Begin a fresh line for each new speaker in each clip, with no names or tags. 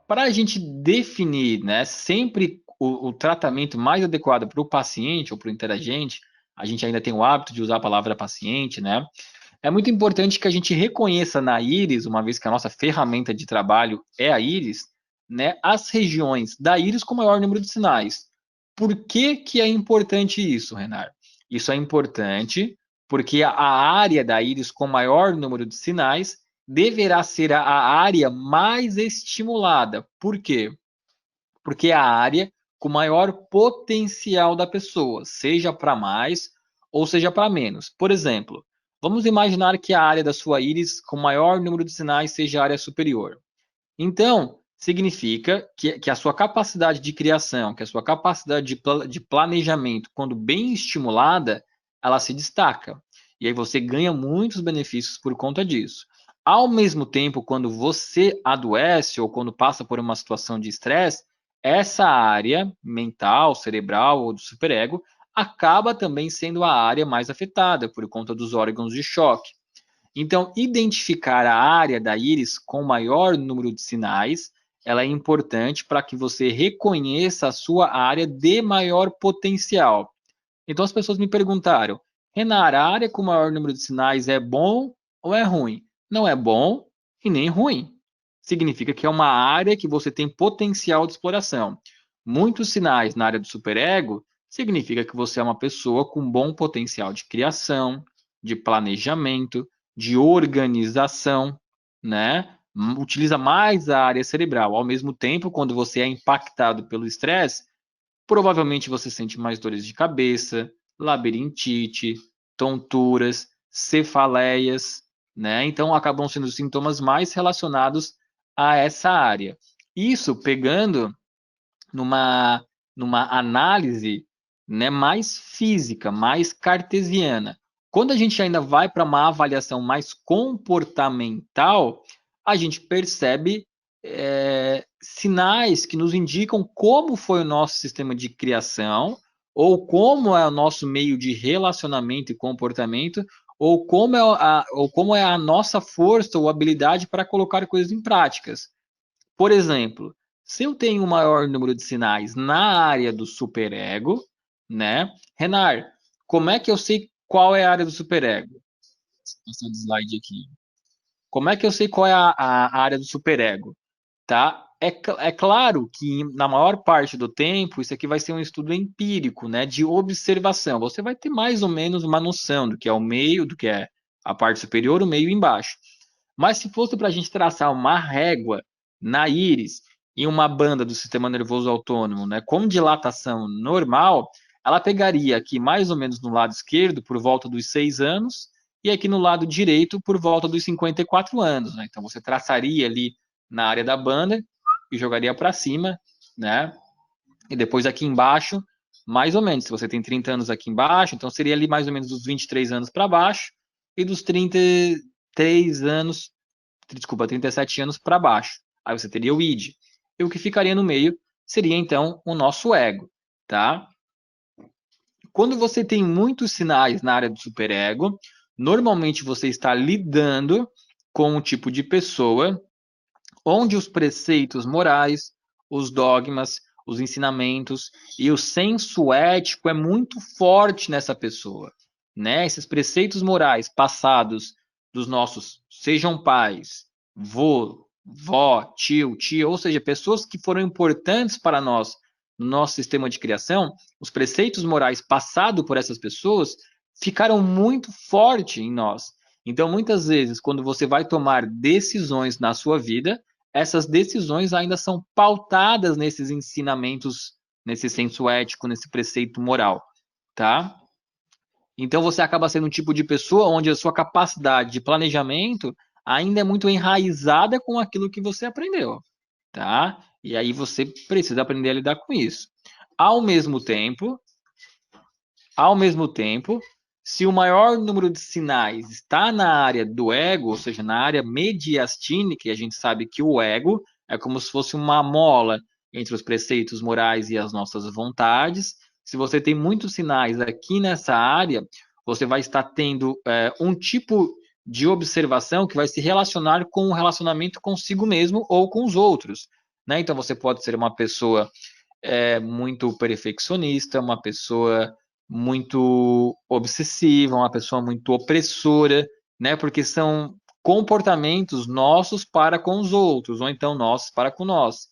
para a gente definir, né, sempre o tratamento mais adequado para o paciente ou para o interagente, a gente ainda tem o hábito de usar a palavra paciente, né? É muito importante que a gente reconheça na íris, uma vez que a nossa ferramenta de trabalho é a íris, né, as regiões da íris com maior número de sinais. Por que que é importante isso, Renar? Isso é importante porque a área da íris com maior número de sinais deverá ser a área mais estimulada. Por quê? Porque é a área com maior potencial da pessoa, seja para mais ou seja para menos. Por exemplo, vamos imaginar que a área da sua íris com maior número de sinais seja a área superior. Então, significa que a sua capacidade de criação, que a sua capacidade de planejamento, quando bem estimulada, ela se destaca. E aí você ganha muitos benefícios por conta disso. Ao mesmo tempo, quando você adoece ou quando passa por uma situação de estresse, essa área mental, cerebral ou do superego acaba também sendo a área mais afetada por conta dos órgãos de choque. Então, identificar a área da íris com maior número de sinais, ela é importante para que você reconheça a sua área de maior potencial. Então, as pessoas me perguntaram, Renar, a área com maior número de sinais é bom ou é ruim? Não é bom e nem ruim. Significa que é uma área que você tem potencial de exploração. Muitos sinais na área do superego significa que você é uma pessoa com bom potencial de criação, de planejamento, de organização, né? Utiliza mais a área cerebral. Ao mesmo tempo, quando você é impactado pelo estresse, provavelmente você sente mais dores de cabeça, labirintite, tonturas, cefaleias, né? Então acabam sendo sintomas mais relacionados a essa área. Isso pegando numa, numa análise, né, mais física, mais cartesiana. Quando a gente ainda vai para uma avaliação mais comportamental, a gente percebe sinais que nos indicam como foi o nosso sistema de criação, ou como é o nosso meio de relacionamento e comportamento, ou como é a nossa força ou habilidade para colocar coisas em práticas. Por exemplo, se eu tenho um maior número de sinais na área do superego, né? Renar, como é que eu sei qual é a área do superego? Vou passar o slide aqui. Como é que eu sei qual é a área do superego? Tá? É claro que na maior parte do tempo isso aqui vai ser um estudo empírico, né, de observação. Você vai ter mais ou menos uma noção do que é o meio, do que é a parte superior, o meio e embaixo. Mas se fosse para a gente traçar uma régua na íris e uma banda do sistema nervoso autônomo, né, com dilatação normal, ela pegaria aqui mais ou menos no lado esquerdo por volta dos 6 anos e aqui no lado direito por volta dos 54 anos. Né? Então você traçaria ali na área da banda e jogaria para cima, né? E depois aqui embaixo, mais ou menos, se você tem 30 anos aqui embaixo, então seria ali mais ou menos dos 23 anos para baixo e dos 33 anos, desculpa, 37 anos para baixo. Aí você teria o id. E o que ficaria no meio seria então o nosso ego, tá? Quando você tem muitos sinais na área do superego, normalmente você está lidando com um tipo de pessoa onde os preceitos morais, os dogmas, os ensinamentos e o senso ético é muito forte nessa pessoa, né? Esses preceitos morais passados dos nossos, sejam pais, vô, vó, tio, tia, ou seja, pessoas que foram importantes para nós no nosso sistema de criação, os preceitos morais passados por essas pessoas ficaram muito fortes em nós. Então, muitas vezes, quando você vai tomar decisões na sua vida, essas decisões ainda são pautadas nesses ensinamentos, nesse senso ético, nesse preceito moral, tá? Então você acaba sendo um tipo de pessoa onde a sua capacidade de planejamento ainda é muito enraizada com aquilo que você aprendeu, tá? E aí você precisa aprender a lidar com isso. Ao mesmo tempo, ao mesmo tempo, se o maior número de sinais está na área do ego, ou seja, na área mediastínica, e a gente sabe que o ego é como se fosse uma mola entre os preceitos morais e as nossas vontades. Se você tem muitos sinais aqui nessa área, você vai estar tendo um tipo de observação que vai se relacionar com o relacionamento consigo mesmo ou com os outros. né? Então, você pode ser uma pessoa muito perfeccionista, uma pessoa muito obsessiva, uma pessoa muito opressora, né? Porque são comportamentos nossos para com os outros, ou então nossos para com nós.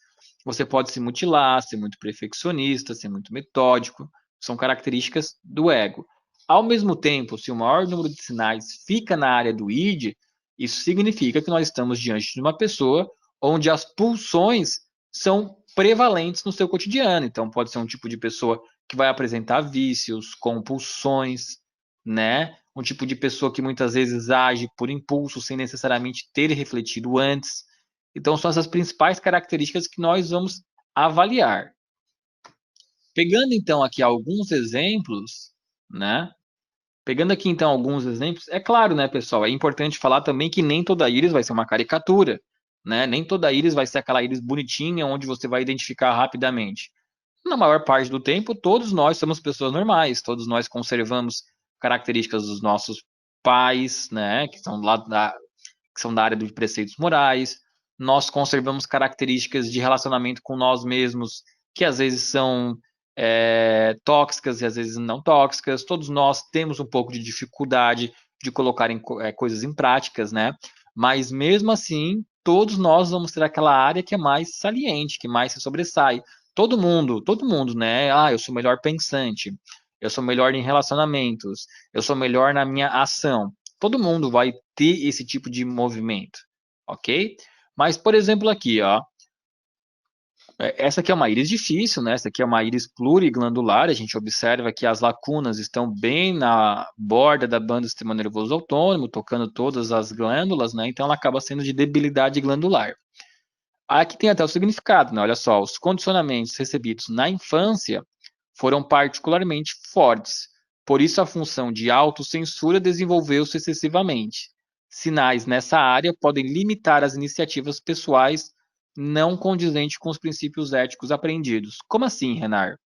Você pode se mutilar, ser muito perfeccionista, ser muito metódico, são características do ego. Ao mesmo tempo, se o maior número de sinais fica na área do id, isso significa que nós estamos diante de uma pessoa onde as pulsões são prevalentes no seu cotidiano. Então, pode ser um tipo de pessoa que vai apresentar vícios, compulsões, né? Um tipo de pessoa que muitas vezes age por impulso, sem necessariamente ter refletido antes. Então, são essas principais características que nós vamos avaliar. Pegando então aqui alguns exemplos, né? Pegando aqui então alguns exemplos, é claro, né, pessoal, é importante falar também que nem toda íris vai ser uma caricatura, né? Nem toda íris vai ser aquela íris bonitinha onde você vai identificar rapidamente. Na maior parte do tempo, todos nós somos pessoas normais, todos nós conservamos características dos nossos pais, né, que são da área de preceitos morais. Nós conservamos características de relacionamento com nós mesmos que às vezes são tóxicas e às vezes não tóxicas. Todos nós temos um pouco de dificuldade de colocar coisas em práticas, né? Mas mesmo assim, todos nós vamos ter aquela área que é mais saliente, que mais se sobressai. Todo mundo, né? Ah, eu sou melhor pensante, eu sou melhor em relacionamentos, eu sou melhor na minha ação. Todo mundo vai ter esse tipo de movimento, ok? Mas, por exemplo, aqui, ó, essa aqui é uma íris difícil, né? Essa aqui é uma íris pluriglandular. A gente observa que as lacunas estão bem na borda da banda do sistema nervoso autônomo, tocando todas as glândulas, né? Então, ela acaba sendo de debilidade glandular. Aqui tem até o significado, né? Olha só, os condicionamentos recebidos na infância foram particularmente fortes. Por isso, a função de autocensura desenvolveu-se excessivamente. Sinais nessa área podem limitar as iniciativas pessoais não condizentes com os princípios éticos aprendidos. Como assim, Renar?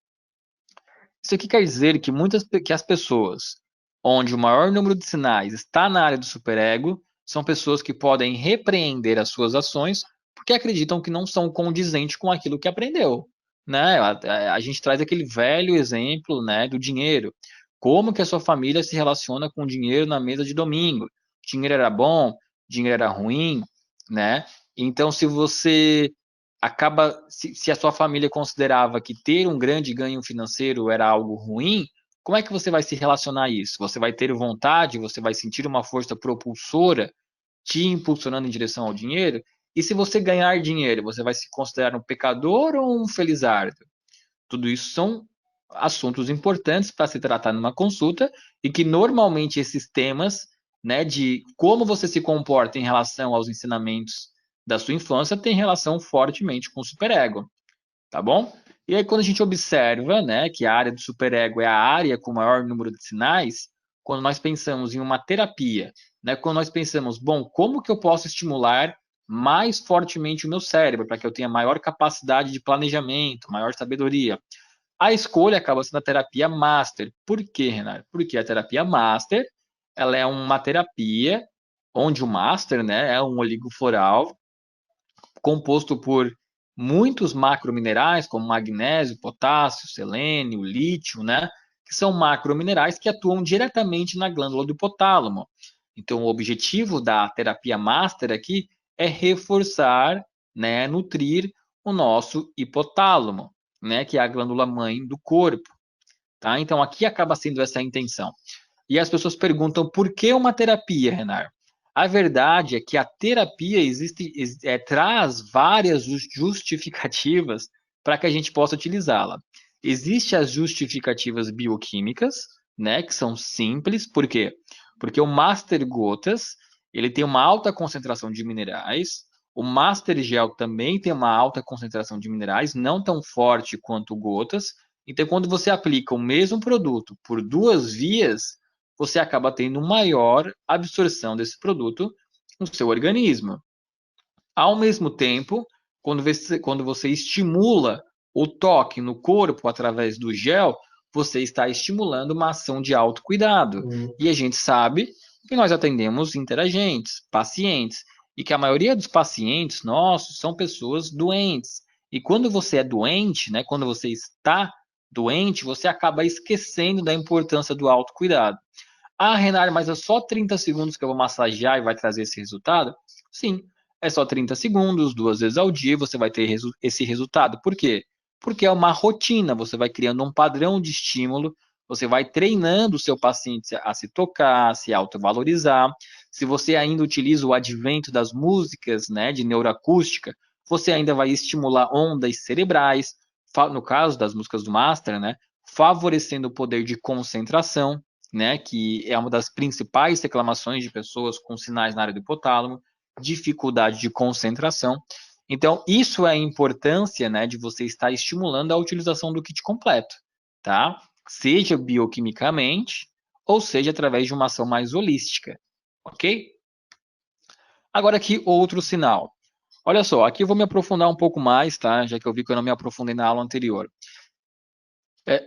Isso aqui quer dizer que as pessoas onde o maior número de sinais está na área do superego são pessoas que podem repreender as suas ações porque acreditam que não são condizentes com aquilo que aprendeu, né? A gente traz aquele velho exemplo, né, do dinheiro. Como que a sua família se relaciona com o dinheiro na mesa de domingo? Dinheiro era bom? Dinheiro era ruim, né? Então, se você se a sua família considerava que ter um grande ganho financeiro era algo ruim, como é que você vai se relacionar a isso? Você vai ter vontade, você vai sentir uma força propulsora te impulsionando em direção ao dinheiro? E se você ganhar dinheiro, você vai se considerar um pecador ou um felizardo? Tudo isso são assuntos importantes para se tratar numa consulta e que normalmente esses temas, né, de como você se comporta em relação aos ensinamentos da sua infância tem relação fortemente com o superego, tá bom? E aí quando a gente observa, né, que a área do superego é a área com o maior número de sinais, quando nós pensamos em uma terapia, né, quando nós pensamos, bom, como que eu posso estimular mais fortemente o meu cérebro para que eu tenha maior capacidade de planejamento, maior sabedoria? A escolha acaba sendo a terapia master. Por quê, Renato? Porque a terapia master, ela é uma terapia onde o master, né, é um oligofloral composto por muitos macrominerais, como magnésio, potássio, selênio, lítio, né, que são macrominerais que atuam diretamente na glândula do hipotálamo. Então, o objetivo da terapia master aqui é reforçar, né, nutrir o nosso hipotálamo, né, que é a glândula mãe do corpo, tá? Então, aqui acaba sendo essa a intenção. E as pessoas perguntam por que uma terapia, Renar? A verdade é que a terapia traz várias justificativas para que a gente possa utilizá-la. Existem as justificativas bioquímicas, né, que são simples, por quê? Porque o Master Gotas, ele tem uma alta concentração de minerais, o Master Gel também tem uma alta concentração de minerais, não tão forte quanto o Gotas, então quando você aplica o mesmo produto por duas vias, você acaba tendo maior absorção desse produto no seu organismo. Ao mesmo tempo, quando você estimula o toque no corpo através do gel, você está estimulando uma ação de autocuidado. E a gente sabe que nós atendemos interagentes, pacientes, e que a maioria dos pacientes nossos são pessoas doentes. E quando você é doente, né, quando você está doente, você acaba esquecendo da importância do autocuidado. Ah, Renan, mas é só 30 segundos que eu vou massagear e vai trazer esse resultado? Sim, é só 30 segundos, 2 vezes ao dia, você vai ter esse resultado. Por quê? Porque é uma rotina, você vai criando um padrão de estímulo, você vai treinando o seu paciente a se tocar, a se autovalorizar. Se você ainda utiliza o advento das músicas, né, de neuroacústica, você ainda vai estimular ondas cerebrais, no caso das músicas do Master, né, favorecendo o poder de concentração, né, que é uma das principais reclamações de pessoas com sinais na área do hipotálamo, dificuldade de concentração. Então, isso é a importância, né, de você estar estimulando a utilização do kit completo, tá? Seja bioquimicamente ou seja através de uma ação mais holística, ok? Agora aqui outro sinal. Olha só, aqui eu vou me aprofundar um pouco mais, tá? Já que eu vi que eu não me aprofundei na aula anterior.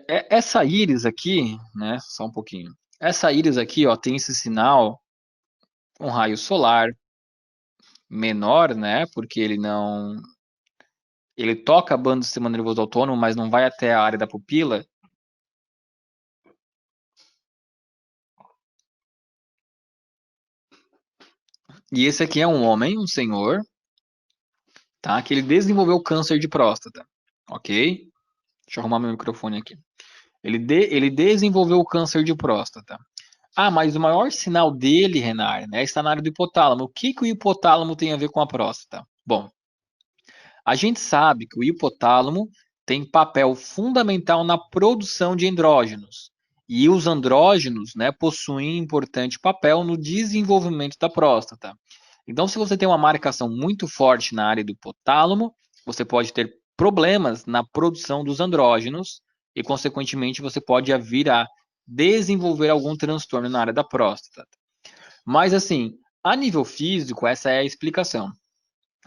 Essa íris aqui, né? Só um pouquinho. Essa íris aqui, ó, tem esse sinal, um raio solar menor, né? Porque ele toca a banda do sistema nervoso autônomo, mas não vai até a área da pupila. E esse aqui é um homem, um senhor, tá? Que ele desenvolveu câncer de próstata, ok? Deixa eu arrumar meu microfone aqui. Ele desenvolveu o câncer de próstata. Ah, mas o maior sinal dele, Renar, né, está na área do hipotálamo. O que que o hipotálamo tem a ver com a próstata? Bom, a gente sabe que o hipotálamo tem papel fundamental na produção de andrógenos. E os andrógenos, né, possuem importante papel no desenvolvimento da próstata. Então, se você tem uma marcação muito forte na área do hipotálamo, você pode ter problemas na produção dos andrógenos e, consequentemente, você pode vir a desenvolver algum transtorno na área da próstata. Mas, assim, a nível físico, essa é a explicação.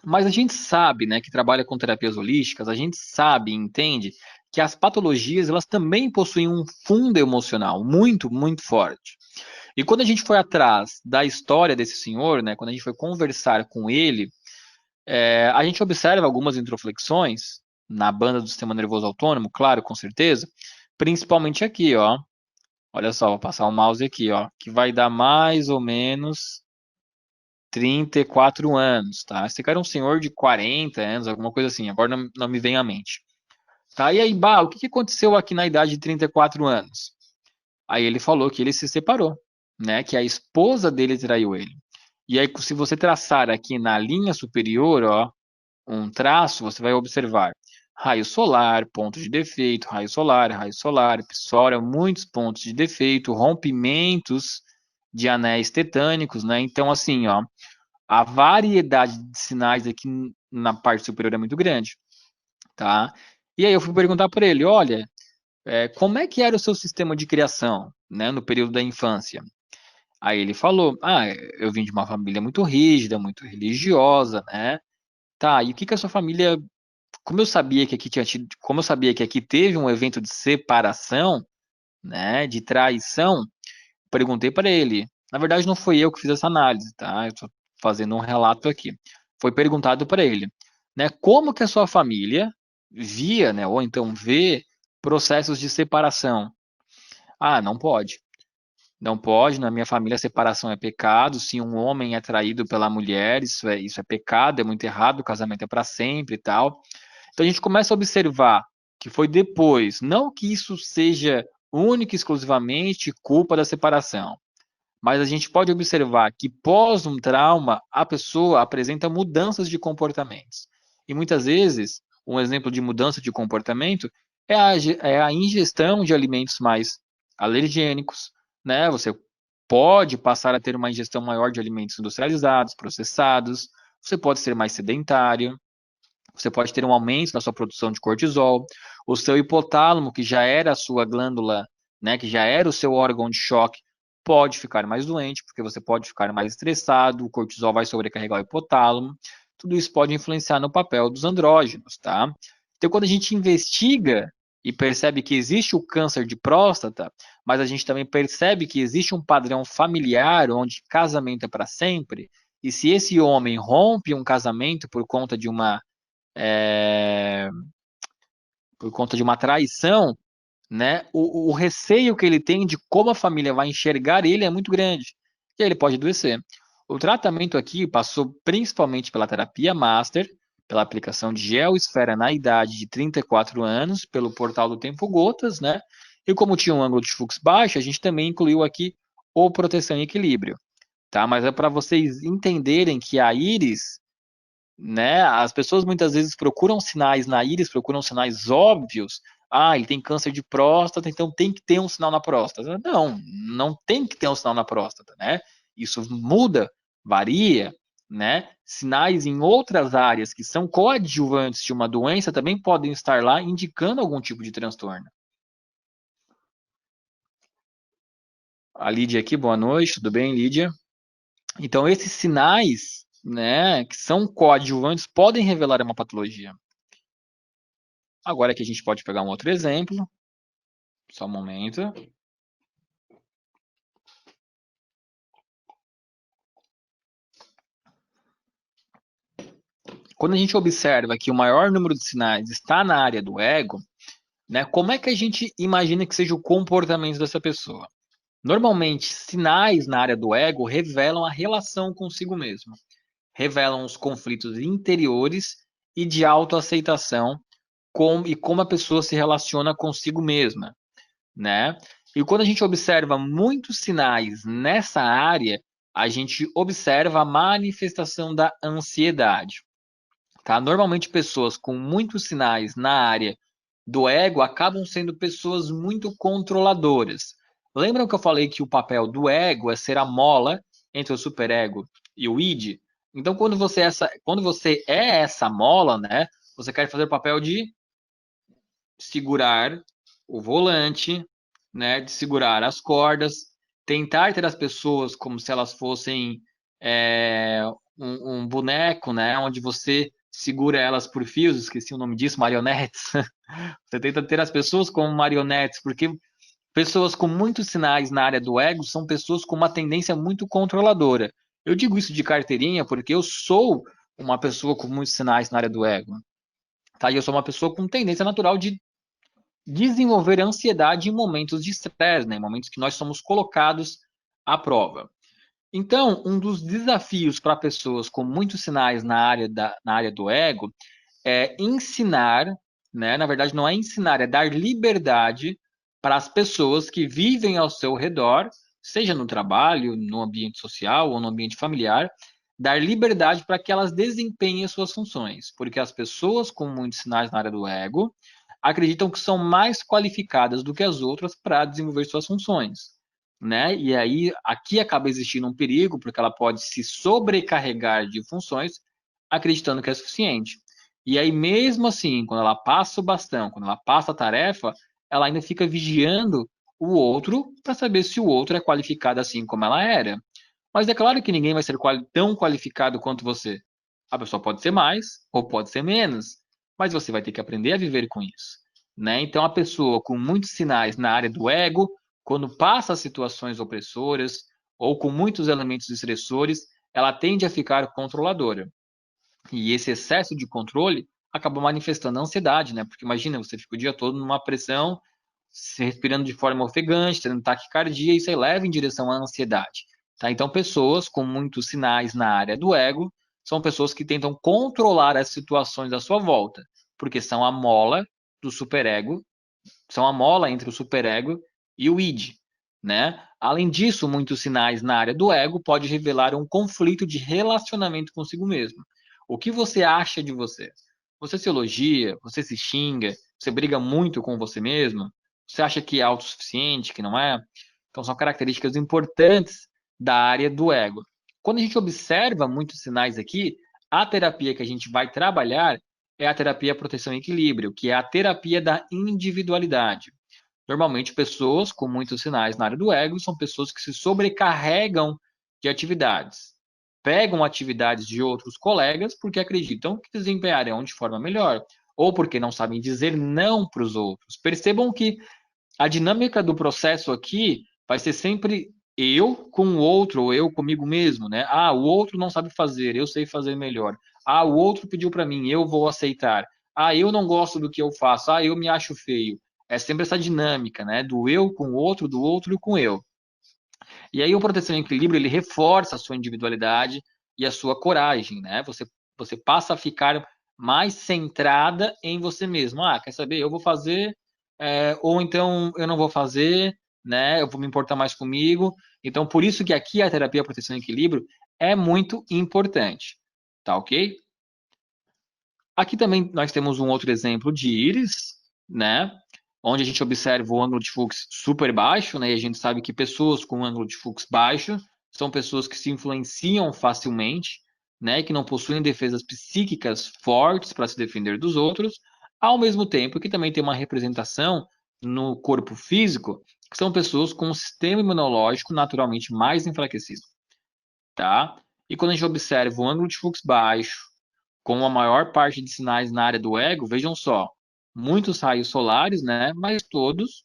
Mas a gente sabe, né, que trabalha com terapias holísticas, a gente sabe e entende que as patologias, elas também possuem um fundo emocional muito, muito forte. E quando a gente foi atrás da história desse senhor, né, quando a gente foi conversar com ele, a gente observa algumas introflexões na banda do sistema nervoso autônomo, claro, com certeza, principalmente aqui, ó. Olha só, vou passar o mouse aqui, ó, que vai dar mais ou menos 34 anos, tá? Esse cara é um senhor de 40 anos, alguma coisa assim, agora não me vem à mente. Tá? E aí, Bah, o que que aconteceu aqui na idade de 34 anos? Aí ele falou que ele se separou, né? Que a esposa dele traiu ele. E aí, se você traçar aqui na linha superior, ó, um traço, você vai observar raio solar, ponto de defeito, raio solar, psora, muitos pontos de defeito, rompimentos de anéis tetânicos, né? Então, assim, ó, a variedade de sinais aqui na parte superior é muito grande, tá? E aí eu fui perguntar para ele, olha, como é que era o seu sistema de criação, né, no período da infância? Aí ele falou, eu vim de uma família muito rígida, muito religiosa, né? Tá, e o que que a sua família, como eu sabia que aqui tinha tido, como eu sabia que aqui teve um evento de separação, né, de traição, perguntei para ele. Na verdade, não foi eu que fiz essa análise, tá? Eu estou fazendo um relato aqui. Foi perguntado para ele, né? Como que a sua família via, né? Ou então vê processos de separação? Ah, não pode. Não pode. Na minha família, separação é pecado. Se um homem é traído pela mulher, isso é pecado, é muito errado. O casamento é para sempre e tal. Então a gente começa a observar que foi depois, não que isso seja única e exclusivamente culpa da separação, mas a gente pode observar que pós um trauma, a pessoa apresenta mudanças de comportamentos. E muitas vezes, um exemplo de mudança de comportamento é a ingestão de alimentos mais alergênicos, né? Você pode passar a ter uma ingestão maior de alimentos industrializados, processados, você pode ser mais sedentário, você pode ter um aumento na sua produção de cortisol, o seu hipotálamo, que já era a sua glândula, né, que já era o seu órgão de choque, pode ficar mais doente, porque você pode ficar mais estressado, o cortisol vai sobrecarregar o hipotálamo, tudo isso pode influenciar no papel dos andrógenos, tá? Então, quando a gente investiga e percebe que existe o câncer de próstata, mas a gente também percebe que existe um padrão familiar onde casamento é para sempre, e se esse homem rompe um casamento por conta de uma por conta de uma traição, né? O receio que ele tem de como a família vai enxergar ele é muito grande. E aí ele pode adoecer. O tratamento aqui passou principalmente pela terapia Master, pela aplicação de geoesfera na idade de 34 anos, pelo portal do Tempo Gotas, né? E como tinha um ângulo de fluxo baixo, a gente também incluiu aqui o proteção e equilíbrio, tá? Mas é para vocês entenderem que a íris, né? As pessoas muitas vezes procuram sinais na íris, procuram sinais óbvios. Ah, ele tem câncer de próstata, então tem que ter um sinal na próstata. Não, não tem que ter um sinal na próstata, né? Isso muda, varia, né? Sinais em outras áreas que são coadjuvantes de uma doença também podem estar lá indicando algum tipo de transtorno. A Lídia aqui, boa noite, tudo bem, Lídia? Então, esses sinais, né, que são coadjuvantes, podem revelar uma patologia. Agora que a gente pode pegar um outro exemplo, só um momento. Quando a gente observa que o maior número de sinais está na área do ego, né, como é que a gente imagina que seja o comportamento dessa pessoa? Normalmente, sinais na área do ego revelam a relação consigo mesmo, revelam os conflitos interiores e de autoaceitação e como a pessoa se relaciona consigo mesma, né? E quando a gente observa muitos sinais nessa área, a gente observa a manifestação da ansiedade, tá? Normalmente pessoas com muitos sinais na área do ego acabam sendo pessoas muito controladoras. Lembram que eu falei que o papel do ego é ser a mola entre o superego e o id? Então, quando você é essa mola, né, você quer fazer o papel de segurar o volante, né, de segurar as cordas, tentar ter as pessoas como se elas fossem é, um boneco, né, onde você segura elas por fios, esqueci o nome disso, marionetes. Você tenta ter as pessoas como marionetes, porque pessoas com muitos sinais na área do ego são pessoas com uma tendência muito controladora. Eu digo isso de carteirinha porque eu sou uma pessoa com muitos sinais na área do ego. Tá? E eu sou uma pessoa com tendência natural de desenvolver ansiedade em momentos de estresse, né? Em momentos que nós somos colocados à prova. Então, um dos desafios para pessoas com muitos sinais na área do ego é ensinar, né? Na verdade, não é ensinar, é dar liberdade para as pessoas que vivem ao seu redor, seja no trabalho, no ambiente social ou no ambiente familiar, dar liberdade para que elas desempenhem as suas funções, porque as pessoas com muitos sinais na área do ego acreditam que são mais qualificadas do que as outras para desenvolver suas funções, né? E aí aqui acaba existindo um perigo, porque ela pode se sobrecarregar de funções, acreditando que é suficiente. E aí, mesmo assim, quando ela passa o bastão, quando ela passa a tarefa, ela ainda fica vigiando o outro para saber se o outro é qualificado assim como ela era. Mas é claro que ninguém vai ser tão qualificado quanto você. A pessoa pode ser mais ou pode ser menos, mas você vai ter que aprender a viver com isso, né? Então, a pessoa com muitos sinais na área do ego, quando passa situações opressoras ou com muitos elementos estressores, ela tende a ficar controladora. E esse excesso de controle acaba manifestando a ansiedade, né? Porque imagina, você fica o dia todo numa pressão, se respirando de forma ofegante, tendo taquicardia, isso aí leva em direção à ansiedade. Tá? Então, pessoas com muitos sinais na área do ego são pessoas que tentam controlar as situações à sua volta, porque são a mola do superego, são a mola entre o superego e o id, né? Além disso, muitos sinais na área do ego pode revelar um conflito de relacionamento consigo mesmo. O que você acha de você? Você se elogia, você se xinga, você briga muito com você mesmo? Você acha que é autossuficiente, que não é? Então, são características importantes da área do ego. Quando a gente observa muitos sinais aqui, a terapia que a gente vai trabalhar é a terapia proteção e equilíbrio, que é a terapia da individualidade. Normalmente, pessoas com muitos sinais na área do ego são pessoas que se sobrecarregam de atividades. Pegam atividades de outros colegas porque acreditam que desempenharão de forma melhor, ou porque não sabem dizer não para os outros. Percebam que a dinâmica do processo aqui vai ser sempre eu com o outro, ou eu comigo mesmo, né? Ah, o outro não sabe fazer, eu sei fazer melhor. Ah, o outro pediu para mim, eu vou aceitar. Ah, eu não gosto do que eu faço. Ah, eu me acho feio. É sempre essa dinâmica, né? Do eu com o outro, do outro com eu. E aí o proteção e equilíbrio, ele reforça a sua individualidade e a sua coragem, né? Você passa a ficar mais centrada em você mesmo. Ah, quer saber? Eu vou fazer, ou então eu não vou fazer, né? Eu vou me importar mais comigo. Então, por isso que aqui a terapia proteção e equilíbrio é muito importante, tá ok? Aqui também nós temos um outro exemplo de íris, né? Onde a gente observa o ângulo de fluxo super baixo, né? E a gente sabe que pessoas com ângulo de fluxo baixo são pessoas que se influenciam facilmente, né? Que não possuem defesas psíquicas fortes para se defender dos outros, ao mesmo tempo que também tem uma representação no corpo físico, que são pessoas com um sistema imunológico naturalmente mais enfraquecido, tá? E quando a gente observa o ângulo de fluxo baixo, com a maior parte de sinais na área do ego, vejam só, muitos raios solares, né? Mas todos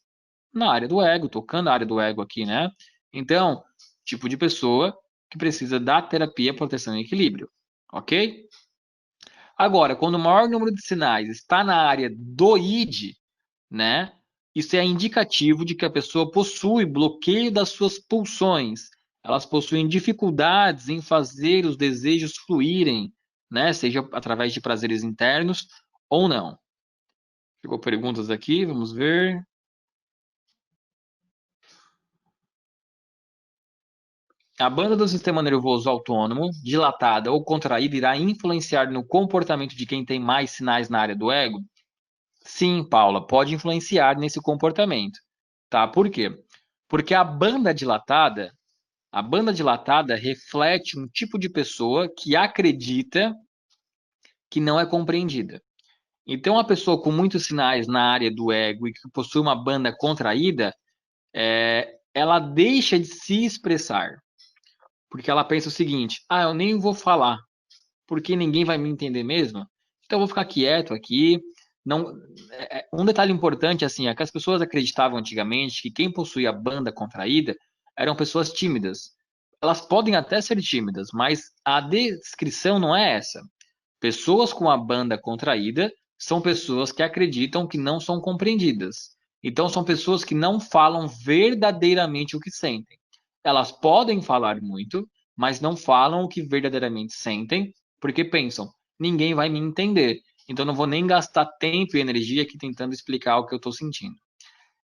na área do ego, tocando a área do ego aqui, né? Então, tipo de pessoa que precisa da terapia, proteção e equilíbrio, ok? Agora, quando o maior número de sinais está na área do id, né? Isso é indicativo de que a pessoa possui bloqueio das suas pulsões. Elas possuem dificuldades em fazer os desejos fluírem, né? Seja através de prazeres internos ou não. Chegou perguntas aqui, vamos ver. A banda do sistema nervoso autônomo, dilatada ou contraída, irá influenciar no comportamento de quem tem mais sinais na área do ego? Sim, Paula, pode influenciar nesse comportamento, tá? Por quê? Porque a banda dilatada reflete um tipo de pessoa que acredita que não é compreendida. Então, a pessoa com muitos sinais na área do ego e que possui uma banda contraída, ela deixa de se expressar, porque ela pensa o seguinte: ah, eu nem vou falar, porque ninguém vai me entender mesmo. Então, eu vou ficar quieto aqui. Não, um detalhe importante assim é que as pessoas acreditavam antigamente que quem possuía banda contraída eram pessoas tímidas. Elas podem até ser tímidas, mas a descrição não é essa. Pessoas com a banda contraída são pessoas que acreditam que não são compreendidas. Então, são pessoas que não falam verdadeiramente o que sentem. Elas podem falar muito, mas não falam o que verdadeiramente sentem, porque pensam, ninguém vai me entender. Então, não vou nem gastar tempo e energia aqui tentando explicar o que eu estou sentindo.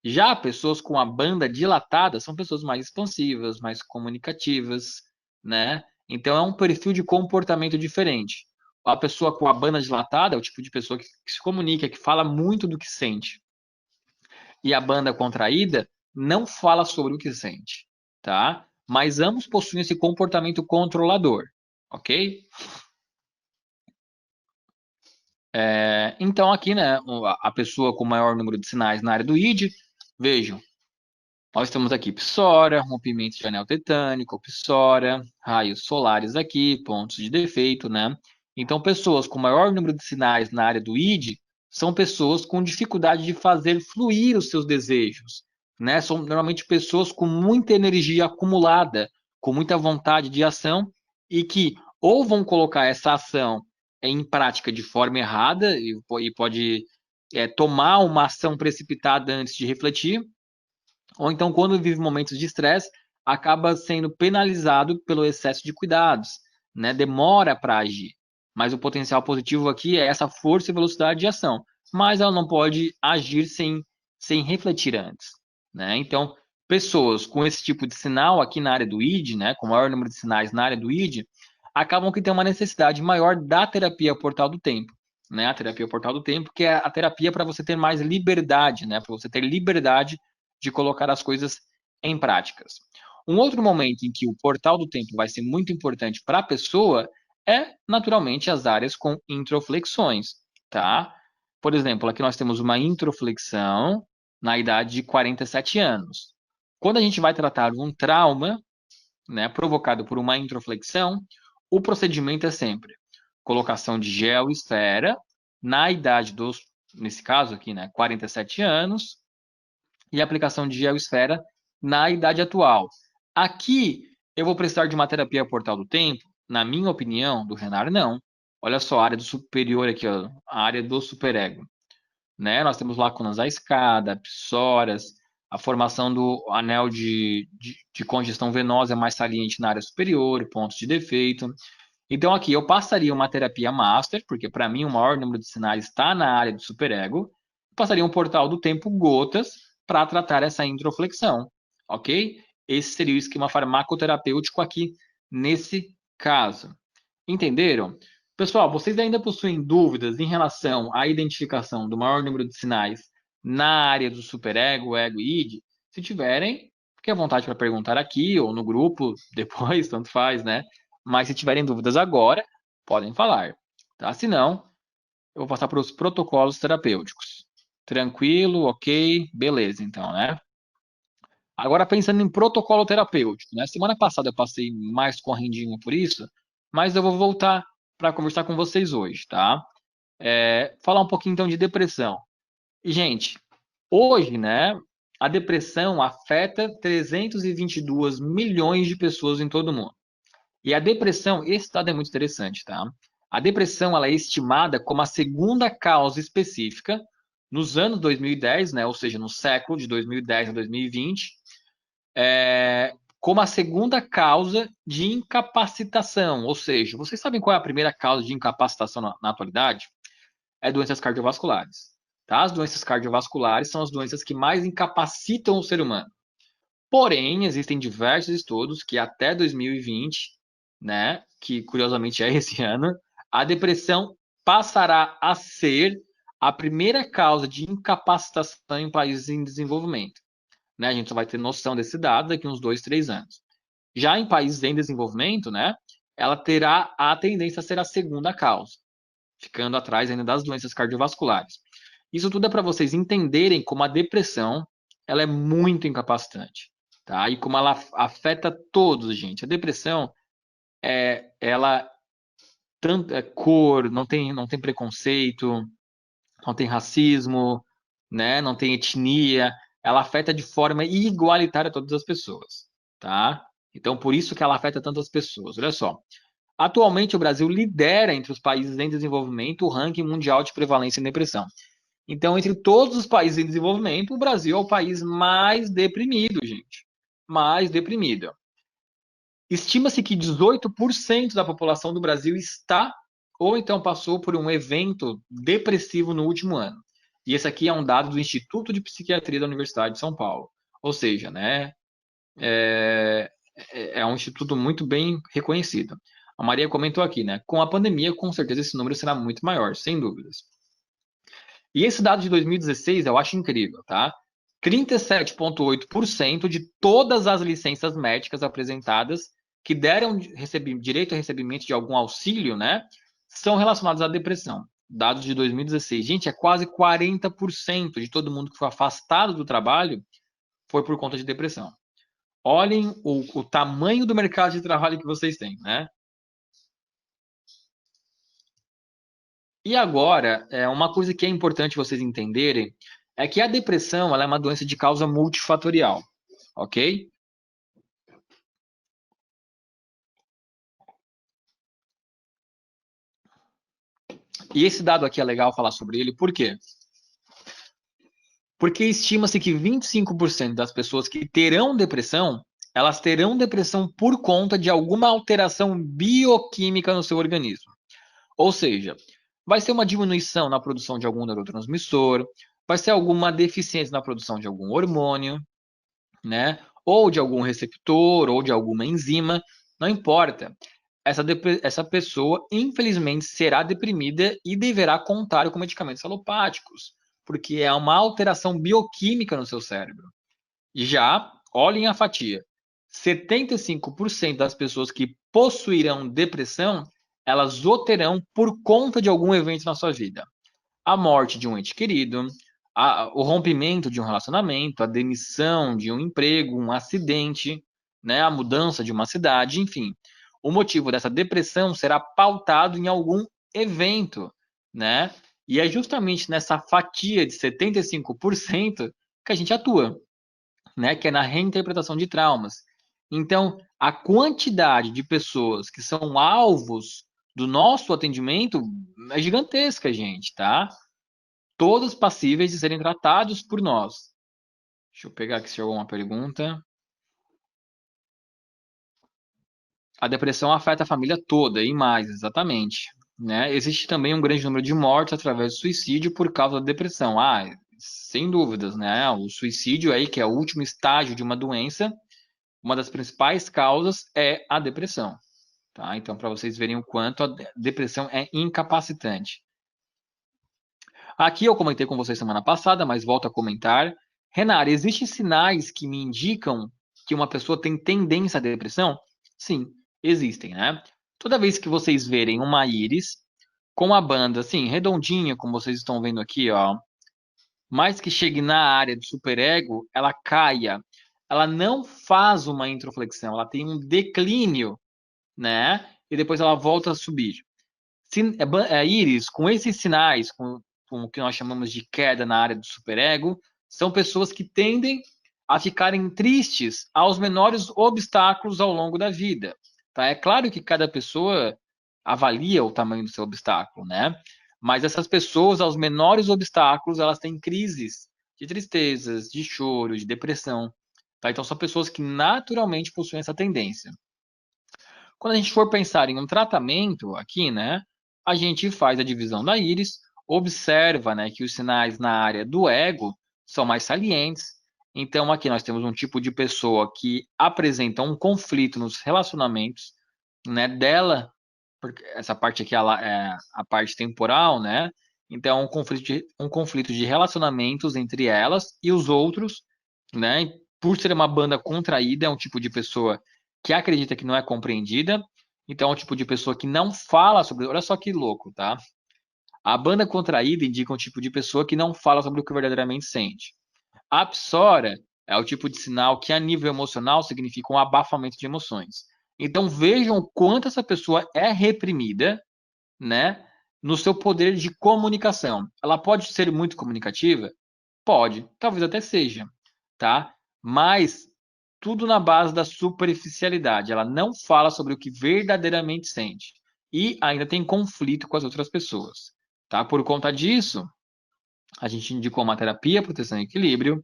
Já pessoas com a banda dilatada são pessoas mais expansivas, mais comunicativas, né? Então é um perfil de comportamento diferente. A pessoa com a banda dilatada é o tipo de pessoa que se comunica, que fala muito do que sente. E a banda contraída não fala sobre o que sente, tá? Mas ambos possuem esse comportamento controlador, ok? Então aqui, né, a pessoa com maior número de sinais na área do id, vejam, nós temos aqui psora, rompimento de anel tetânico, psora, raios solares aqui, pontos de defeito, né? Então, pessoas com maior número de sinais na área do id são pessoas com dificuldade de fazer fluir os seus desejos, né? São normalmente pessoas com muita energia acumulada, com muita vontade de ação e que ou vão colocar essa ação em prática de forma errada e pode tomar uma ação precipitada antes de refletir, ou então, quando vive momentos de estresse, acaba sendo penalizado pelo excesso de cuidados, né? Demora para agir. Mas o potencial positivo aqui é essa força e velocidade de ação. Mas ela não pode agir sem refletir antes, né? Então, pessoas com esse tipo de sinal aqui na área do id, né? Com maior número de sinais na área do id, acabam que tem uma necessidade maior da terapia portal do tempo, né? A terapia portal do tempo, que é a terapia para você ter mais liberdade, né? Para você ter liberdade de colocar as coisas em práticas. Um outro momento em que o portal do tempo vai ser muito importante para a pessoa é, naturalmente, as áreas com introflexões, tá? Por exemplo, aqui nós temos uma introflexão na idade de 47 anos. Quando a gente vai tratar um trauma, né, provocado por uma introflexão, o procedimento é sempre colocação de gel esfera na idade dos, nesse caso aqui, né, 47 anos, e aplicação de geosfera na idade atual. Aqui, eu vou precisar de uma terapia portal do tempo? Na minha opinião, do Renar, não. Olha só, a área do superior aqui, ó, a área do superego, né? Nós temos lacunas à escada, psoras, a formação do anel de congestão venosa é mais saliente na área superior, pontos de defeito. Então, aqui eu passaria uma terapia master, porque para mim o maior número de sinais está na área do superego. Passaria um portal do tempo gotas para tratar essa introflexão, ok? Esse seria o esquema farmacoterapêutico aqui nesse caso. Entenderam? Pessoal, vocês ainda possuem dúvidas em relação à identificação do maior número de sinais na área do superego, ego e id? Se tiverem, fique à vontade para perguntar aqui ou no grupo, depois, tanto faz, né? Mas se tiverem dúvidas agora, podem falar, tá? Se não, eu vou passar para os protocolos terapêuticos. Tranquilo, ok, beleza, então, né? Agora pensando em protocolo terapêutico, né? Semana passada eu passei mais correndinho por isso, mas eu vou voltar para conversar com vocês hoje, tá? Falar um pouquinho então de depressão. E, gente, hoje, né, a depressão afeta 322 milhões de pessoas em todo o mundo. E a depressão, esse dado é muito interessante, tá? A depressão, ela é estimada como a segunda causa específica nos anos 2010, né, ou seja, no século de 2010 a 2020, como a segunda causa de incapacitação. Ou seja, vocês sabem qual é a primeira causa de incapacitação na atualidade? É doenças cardiovasculares. Tá? As doenças cardiovasculares são as doenças que mais incapacitam o ser humano. Porém, existem diversos estudos que até 2020, né, que curiosamente é esse ano, a depressão passará a ser a primeira causa de incapacitação em países em desenvolvimento. Né? A gente só vai ter noção desse dado daqui uns 2, 3 anos. Já em países em desenvolvimento, né, ela terá a tendência a ser a segunda causa, ficando atrás ainda das doenças cardiovasculares. Isso tudo é para vocês entenderem como a depressão ela é muito incapacitante, tá? E como ela afeta todos, gente. A depressão ela tanto é cor, não tem preconceito, não tem racismo, né? Não tem etnia. Ela afeta de forma igualitária todas as pessoas, tá? Então, por isso que ela afeta tantas pessoas. Olha só. Atualmente, o Brasil lidera entre os países em desenvolvimento o ranking mundial de prevalência em depressão. Então, entre todos os países em desenvolvimento, o Brasil é o país mais deprimido, gente. Mais deprimido. Estima-se que 18% da população do Brasil está ou então passou por um evento depressivo no último ano. E esse aqui é um dado do Instituto de Psiquiatria da Universidade de São Paulo. Ou seja, né, é um instituto muito bem reconhecido. A Maria comentou aqui, né? Com a pandemia, com certeza esse número será muito maior, sem dúvidas. E esse dado de 2016 eu acho incrível, tá? 37,8% de todas as licenças médicas apresentadas que deram direito a recebimento de algum auxílio, né, são relacionados à depressão. Dados de 2016. Gente, é quase 40% de todo mundo que foi afastado do trabalho foi por conta de depressão. Olhem o tamanho do mercado de trabalho que vocês têm, né? E agora, uma coisa que é importante vocês entenderem é que a depressão ela é uma doença de causa multifatorial, ok? E esse dado aqui é legal falar sobre ele, por quê? Porque estima-se que 25% das pessoas que terão depressão, elas terão depressão por conta de alguma alteração bioquímica no seu organismo. Ou seja, vai ser uma diminuição na produção de algum neurotransmissor, vai ser alguma deficiência na produção de algum hormônio, né? Ou de algum receptor, ou de alguma enzima, não importa. Essa pessoa, infelizmente, será deprimida e deverá contar com medicamentos alopáticos, porque é uma alteração bioquímica no seu cérebro. Já, olhem a fatia: 75% das pessoas que possuirão depressão, elas o terão por conta de algum evento na sua vida. A morte de um ente querido, o rompimento de um relacionamento, a demissão de um emprego, um acidente, né, a mudança de uma cidade, enfim. O motivo dessa depressão será pautado em algum evento, né? E é justamente nessa fatia de 75% que a gente atua, né? Que é na reinterpretação de traumas. Então, a quantidade de pessoas que são alvos do nosso atendimento é gigantesca, gente, tá? Todos passíveis de serem tratados por nós. Deixa eu pegar aqui se chegou uma pergunta. A depressão afeta a família toda e mais, exatamente. Né? Existe também um grande número de mortes através do suicídio por causa da depressão. Sem dúvidas, né? O suicídio aí, que é o último estágio de uma doença, uma das principais causas é a depressão. Tá? Então, para vocês verem o quanto a depressão é incapacitante. Aqui eu comentei com vocês semana passada, mas volto a comentar. Renara, existem sinais que me indicam que uma pessoa tem tendência à depressão? Sim, existem, né? Toda vez que vocês verem uma íris com a banda assim, redondinha, como vocês estão vendo aqui, ó, mais que chegue na área do superego, ela caia. Ela não faz uma introflexão, ela tem um declínio, né? E depois ela volta a subir. Íris, com esses sinais, com o que nós chamamos de queda na área do superego, são pessoas que tendem a ficarem tristes aos menores obstáculos ao longo da vida. Tá? É claro que cada pessoa avalia o tamanho do seu obstáculo, né? Mas essas pessoas, aos menores obstáculos, elas têm crises de tristezas, de choro, de depressão. Tá? Então, são pessoas que naturalmente possuem essa tendência. Quando a gente for pensar em um tratamento aqui, né, a gente faz a divisão da íris, observa, né, que os sinais na área do ego são mais salientes. Então, aqui nós temos um tipo de pessoa que apresenta um conflito nos relacionamentos, né, dela, porque essa parte aqui ela é a parte temporal, né? Então, um conflito de relacionamentos entre elas e os outros, né? Por ser uma banda contraída, é um tipo de pessoa que acredita que não é compreendida. Então, é um tipo de pessoa que não fala sobre. Olha só que louco, tá? A banda contraída indica um tipo de pessoa que não fala sobre o que verdadeiramente sente. A psora é o tipo de sinal que, a nível emocional, significa um abafamento de emoções. Então, vejam o quanto essa pessoa é reprimida, né, no seu poder de comunicação. Ela pode ser muito comunicativa? Pode, talvez até seja, tá? Mas tudo na base da superficialidade. Ela não fala sobre o que verdadeiramente sente e ainda tem conflito com as outras pessoas, tá? Por conta disso, a gente indicou uma terapia, proteção e equilíbrio,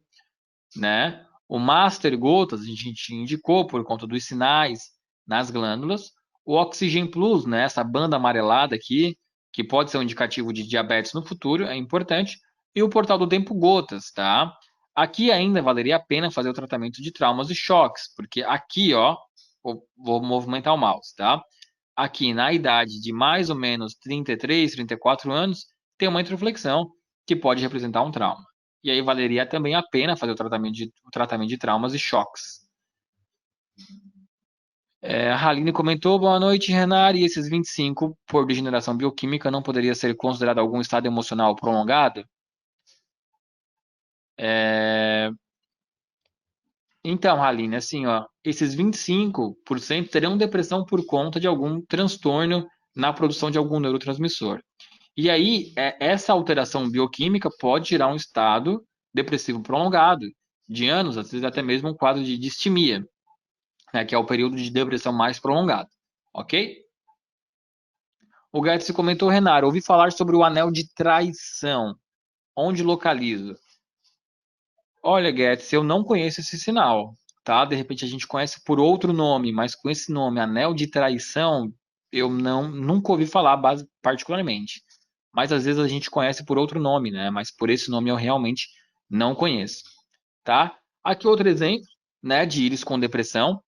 né? O Master Gotas a gente indicou por conta dos sinais nas glândulas. O Oxygen Plus, né? Essa banda amarelada aqui, que pode ser um indicativo de diabetes no futuro, é importante. E o Portal do Tempo Gotas, tá? Aqui ainda valeria a pena fazer o tratamento de traumas e choques, porque aqui, ó, vou movimentar o mouse, tá? Aqui na idade de mais ou menos 33, 34 anos, tem uma introflexão que pode representar um trauma. E aí valeria também a pena fazer o tratamento de traumas e choques. A Haline comentou, boa noite, Renan, e esses 25 por degeneração bioquímica não poderia ser considerado algum estado emocional prolongado? É... Então, Haline, assim, ó, esses 25% terão depressão por conta de algum transtorno na produção de algum neurotransmissor. E aí, essa alteração bioquímica pode gerar um estado depressivo prolongado, de anos, às vezes até mesmo um quadro de distimia, né, que é o período de depressão mais prolongado, ok? O Guedes comentou, Renato, ouvi falar sobre o anel de traição. Onde localizo? Olha, Guedes, eu não conheço esse sinal, tá? De repente a gente conhece por outro nome, mas com esse nome, anel de traição, eu nunca ouvi falar particularmente. Mas às vezes a gente conhece por outro nome, né? Mas por esse nome eu realmente não conheço, tá? Aqui outro exemplo, né, de íris com depressão.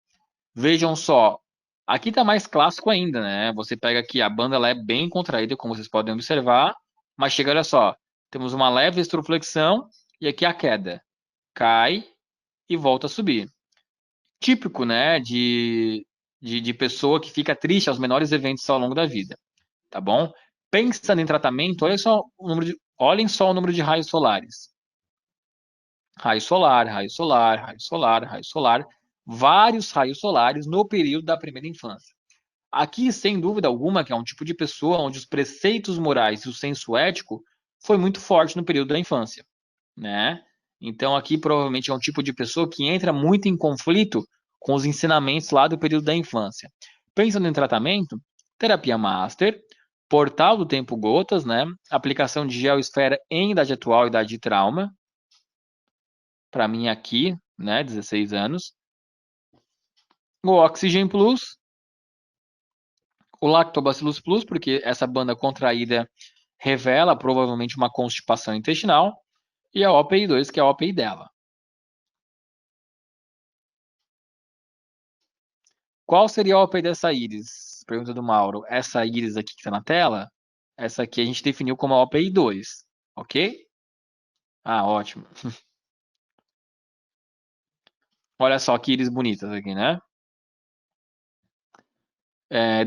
Vejam só, aqui tá mais clássico ainda, né? Você pega aqui, a banda ela é bem contraída, como vocês podem observar, mas chega, olha só, temos uma leve estroflexão e aqui a queda. Cai e volta a subir. Típico, né, de pessoa que fica triste aos menores eventos ao longo da vida, tá bom? Pensando em tratamento, olhem só o número de raios solares. Raio solar, raio solar, raio solar, raio solar, vários raios solares no período da primeira infância. Aqui, sem dúvida alguma, que é um tipo de pessoa onde os preceitos morais e o senso ético foi muito forte no período da infância, né? Então, aqui provavelmente é um tipo de pessoa que entra muito em conflito com os ensinamentos lá do período da infância. Pensando em tratamento, terapia master, portal do tempo gotas, né? Aplicação de geosfera em idade atual, idade de trauma. Para mim aqui, né? 16 anos. O Oxygen Plus, o Lactobacillus Plus, porque essa banda contraída revela provavelmente uma constipação intestinal, e a OPI2, que é a OPI dela. Qual seria a OPI dessa íris? Pergunta do Mauro. Essa íris aqui que está na tela, essa aqui a gente definiu como a OPI 2, ok? Ah, ótimo. Olha só que íris bonitas aqui, né?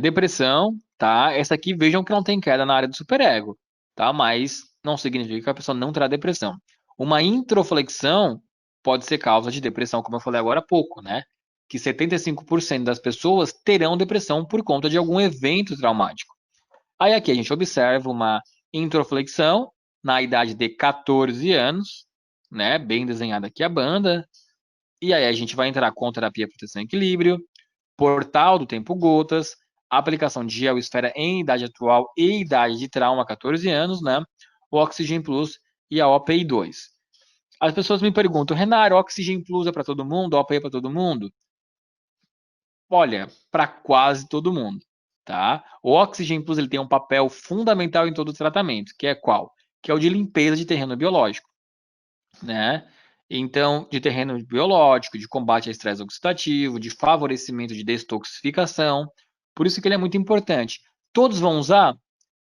Depressão, tá? Essa aqui, vejam que não tem queda na área do superego, tá? Mas não significa que a pessoa não terá depressão. Uma introflexão pode ser causa de depressão, como eu falei agora há pouco, né? Que 75% das pessoas terão depressão por conta de algum evento traumático. Aí aqui a gente observa uma introflexão na idade de 14 anos, né? Bem desenhada aqui a banda. E aí a gente vai entrar com terapia proteção e equilíbrio, portal do tempo gotas, aplicação de geosfera em idade atual e idade de trauma, 14 anos, né? O Oxygen Plus e a OPI 2. As pessoas me perguntam, Renato, o Oxygen Plus é para todo mundo? A OPI é para todo mundo? Olha, para quase todo mundo, tá? O Oxygen Plus ele tem um papel fundamental em todo o tratamento, que é qual? Que é o de limpeza de terreno biológico, né? Então, de terreno biológico, de combate a estresse oxidativo, de favorecimento de detoxificação. Por isso que ele é muito importante. Todos vão usar?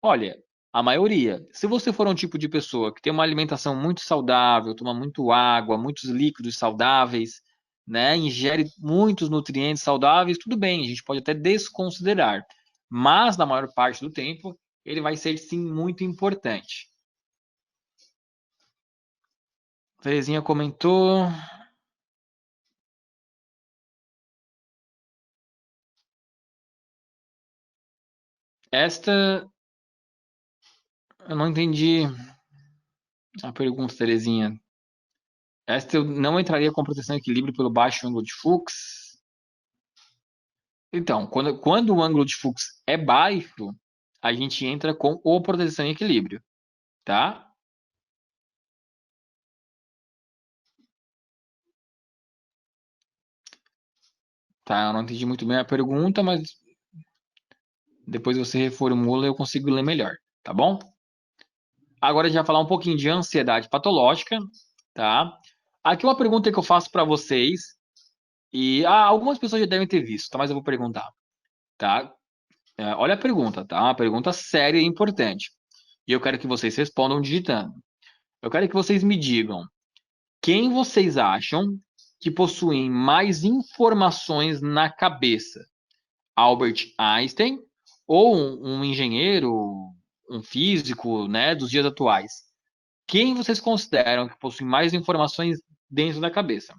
Olha, a maioria. Se você for um tipo de pessoa que tem uma alimentação muito saudável, toma muito água, muitos líquidos saudáveis, né, ingere muitos nutrientes saudáveis, tudo bem, a gente pode até desconsiderar. Mas, na maior parte do tempo, ele vai ser sim muito importante. Terezinha comentou. Esta eu não entendi a pergunta, Terezinha. Esta eu não entraria com proteção e equilíbrio pelo baixo ângulo de Fuchs. Então, quando o ângulo de Fuchs é baixo, a gente entra com o proteção e equilíbrio, tá? Tá, eu não entendi muito bem a pergunta, mas depois você reformula e eu consigo ler melhor, tá bom? Agora a gente vai falar um pouquinho de ansiedade patológica, tá? Aqui uma pergunta que eu faço para vocês, e algumas pessoas já devem ter visto, tá? Mas eu vou perguntar, tá? Olha a pergunta, tá? Uma pergunta séria e importante. E eu quero que vocês respondam digitando. Eu quero que vocês me digam quem vocês acham que possuem mais informações na cabeça? Albert Einstein ou um engenheiro, um físico, né, dos dias atuais? Quem vocês consideram que possui mais informações dentro da cabeça?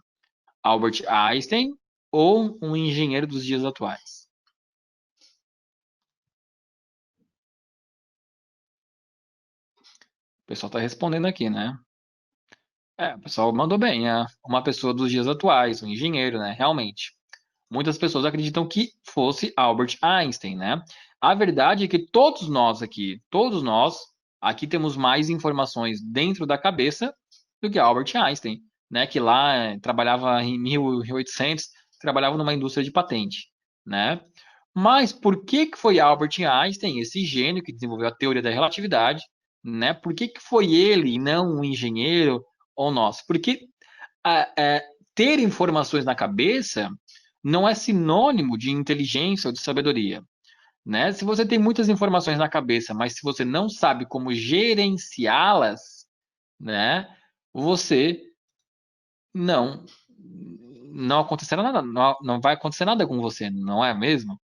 Albert Einstein ou um engenheiro dos dias atuais? O pessoal está respondendo aqui, né? O pessoal mandou bem. Uma pessoa dos dias atuais, um engenheiro, né? Realmente. Muitas pessoas acreditam que fosse Albert Einstein, né? A verdade é que todos nós aqui temos mais informações dentro da cabeça do que Albert Einstein, né? Que lá trabalhava em 1800, trabalhava numa indústria de patente, né? Mas por que que foi Albert Einstein, esse gênio que desenvolveu a teoria da relatividade, né? Por que que foi ele e não um engenheiro ou nós? Porque a- é, ter informações na cabeça não é sinônimo de inteligência ou de sabedoria, né? Se você tem muitas informações na cabeça, mas se você não sabe como gerenciá-las, né? Você não não acontecerá nada, não vai acontecer nada com você, não é mesmo?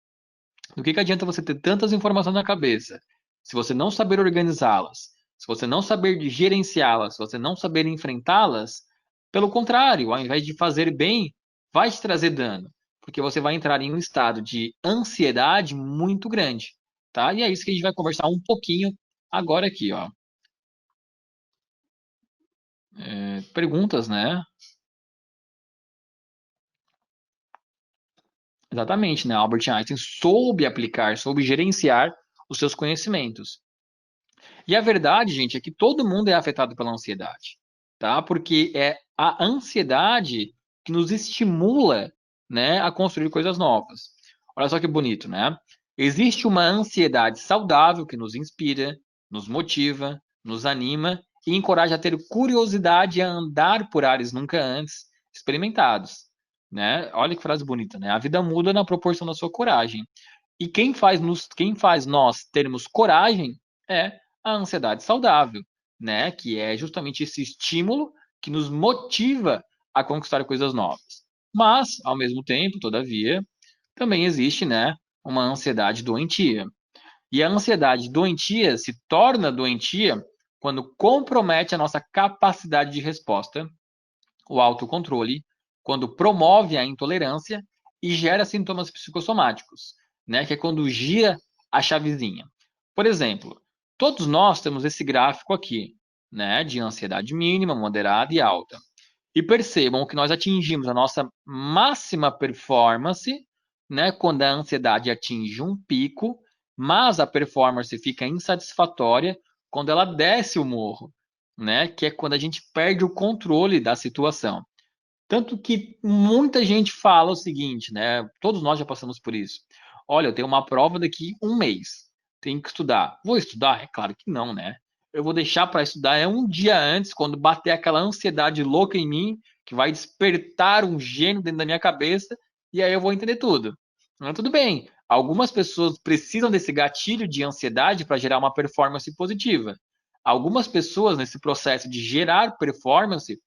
Do que adianta você ter tantas informações na cabeça se você não saber organizá-las, se você não saber gerenciá-las, se você não saber enfrentá-las? Pelo contrário, ao invés de fazer bem, vai te trazer dano, porque você vai entrar em um estado de ansiedade muito grande, tá? E é isso que a gente vai conversar um pouquinho agora aqui, ó. Perguntas, né? Exatamente, né? Albert Einstein soube aplicar, soube gerenciar os seus conhecimentos. E a verdade, gente, é que todo mundo é afetado pela ansiedade, tá? Porque é a ansiedade que nos estimula, né, a construir coisas novas. Olha só que bonito, né? Existe uma ansiedade saudável que nos inspira, nos motiva, nos anima e encoraja a ter curiosidade a andar por ares nunca antes experimentados, né? Olha que frase bonita, né? A vida muda na proporção da sua coragem. E quem faz nós termos coragem é a ansiedade saudável, né? Que é justamente esse estímulo que nos motiva a conquistar coisas novas. Mas, ao mesmo tempo, todavia, também existe, né, uma ansiedade doentia. E a ansiedade doentia se torna doentia quando compromete a nossa capacidade de resposta, o autocontrole, quando promove a intolerância e gera sintomas psicossomáticos, né? Que é quando gira a chavezinha. Por exemplo, todos nós temos esse gráfico aqui, né? De ansiedade mínima, moderada e alta. E percebam que nós atingimos a nossa máxima performance, né? Quando a ansiedade atinge um pico, mas a performance fica insatisfatória quando ela desce o morro, né? Que é quando a gente perde o controle da situação. Tanto que muita gente fala o seguinte, né? Todos nós já passamos por isso. Olha, eu tenho uma prova daqui um mês. Tenho que estudar. Vou estudar? É claro que não, né? Eu vou deixar para estudar um dia antes, quando bater aquela ansiedade louca em mim, que vai despertar um gênio dentro da minha cabeça, e aí eu vou entender tudo. Mas tudo bem. Algumas pessoas precisam desse gatilho de ansiedade para gerar uma performance positiva. Algumas pessoas, nesse processo de gerar performance,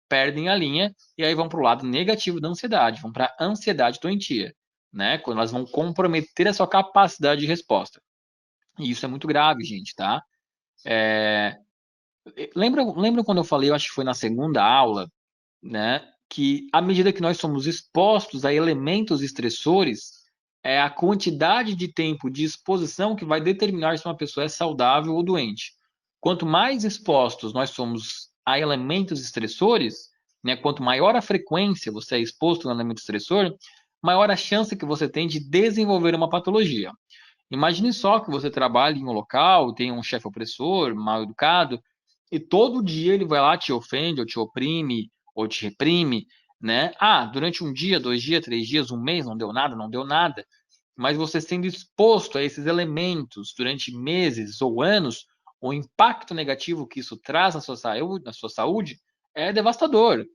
perdem a linha e aí vão para o lado negativo da ansiedade, vão para a ansiedade doentia, né? Quando elas vão comprometer a sua capacidade de resposta. E isso é muito grave, gente, tá? É... Lembra quando eu falei, eu acho que foi na segunda aula, né? Que à medida que nós somos expostos a elementos estressores, é a quantidade de tempo de exposição que vai determinar se uma pessoa é saudável ou doente. Quanto mais expostos nós somos a elementos estressores, né, quanto maior a frequência você é exposto a um elemento estressor, maior a chance que você tem de desenvolver uma patologia. Imagine só que você trabalha em um local, tem um chefe opressor, mal educado, e todo dia ele vai lá, te ofende, ou te oprime, ou te reprime, né? Ah, durante um dia, 2 dias, 3 dias, um mês, não deu nada, não deu nada. Mas você sendo exposto a esses elementos durante meses ou anos, o impacto negativo que isso traz na sua saúde é devastador.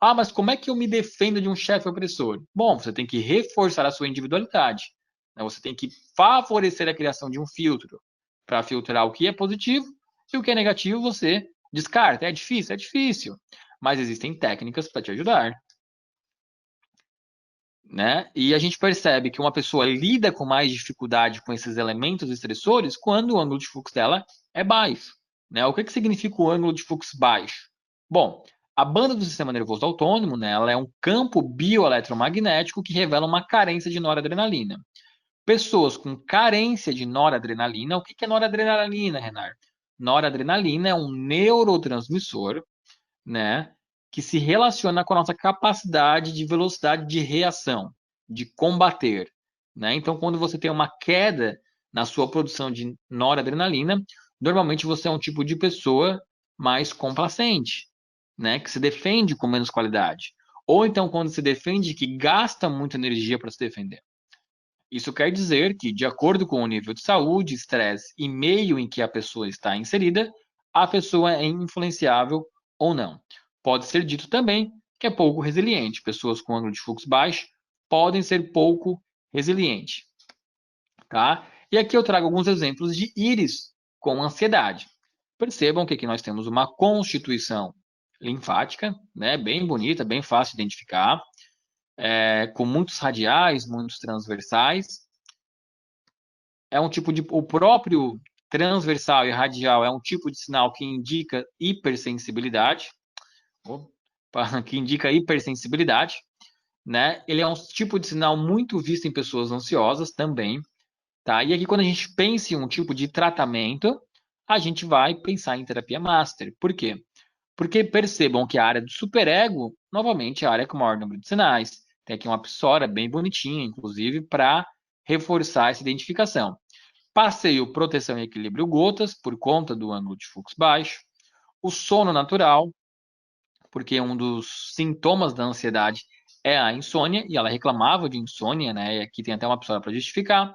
Ah, mas como é que eu me defendo de um chefe opressor? Bom, você tem que reforçar a sua individualidade, né? Você tem que favorecer a criação de um filtro para filtrar o que é positivo e o que é negativo você descarta. É difícil, mas existem técnicas para te ajudar, né? E a gente percebe que uma pessoa lida com mais dificuldade com esses elementos estressores quando o ângulo de fluxo dela é baixo, né? O que que significa o ângulo de fluxo baixo? Bom, a banda do sistema nervoso autônomo, né, ela é um campo bioeletromagnético que revela uma carência de noradrenalina. Pessoas com carência de noradrenalina, o que que é noradrenalina, Renar? Noradrenalina é um neurotransmissor, né, que se relaciona com a nossa capacidade de velocidade de reação, de combater, né? Então, quando você tem uma queda na sua produção de noradrenalina, normalmente você é um tipo de pessoa mais complacente, né, que se defende com menos qualidade. Ou então, quando se defende, que gasta muita energia para se defender. Isso quer dizer que, de acordo com o nível de saúde, estresse e meio em que a pessoa está inserida, a pessoa é influenciável ou não. Pode ser dito também que é pouco resiliente. Pessoas com ângulo de fluxo baixo podem ser pouco resilientes, tá? E aqui eu trago alguns exemplos de íris com ansiedade. Percebam que aqui nós temos uma constituição linfática, né, bem bonita, bem fácil de identificar, com muitos radiais, muitos transversais, é um tipo de. O próprio transversal e radial é um tipo de sinal que indica hipersensibilidade, que indica hipersensibilidade, né? Ele é um tipo de sinal muito visto em pessoas ansiosas também, tá? E aqui, quando a gente pensa em um tipo de tratamento, a gente vai pensar em terapia master. Por quê? Porque percebam que a área do superego, novamente, é a área com o maior número de sinais. Tem aqui uma psora bem bonitinha, inclusive, para reforçar essa identificação. Passeio, proteção e equilíbrio gotas, por conta do ângulo de fluxo baixo. O sono natural, porque um dos sintomas da ansiedade é a insônia, e ela reclamava de insônia, né? E aqui tem até uma pessoa para justificar.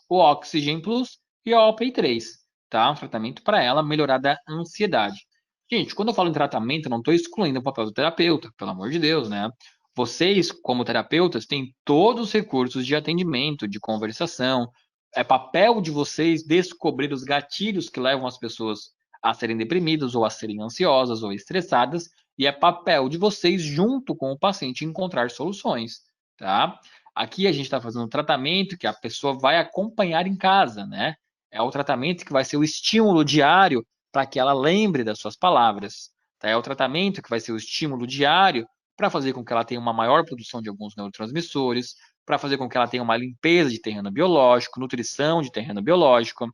O Oxygen Plus e a OPI3, tá? Um tratamento para ela melhorar da ansiedade. Gente, quando eu falo em tratamento, eu não estou excluindo o papel do terapeuta, pelo amor de Deus, né? Vocês, como terapeutas, têm todos os recursos de atendimento, de conversação. É papel de vocês descobrir os gatilhos que levam as pessoas a serem deprimidas ou a serem ansiosas ou estressadas, e é papel de vocês, junto com o paciente, encontrar soluções, tá? Aqui a gente está fazendo um tratamento que a pessoa vai acompanhar em casa, né? É o tratamento que vai ser o estímulo diário para que ela lembre das suas palavras, tá? É o tratamento que vai ser o estímulo diário para fazer com que ela tenha uma maior produção de alguns neurotransmissores, para fazer com que ela tenha uma limpeza de terreno biológico, nutrição de terreno biológico.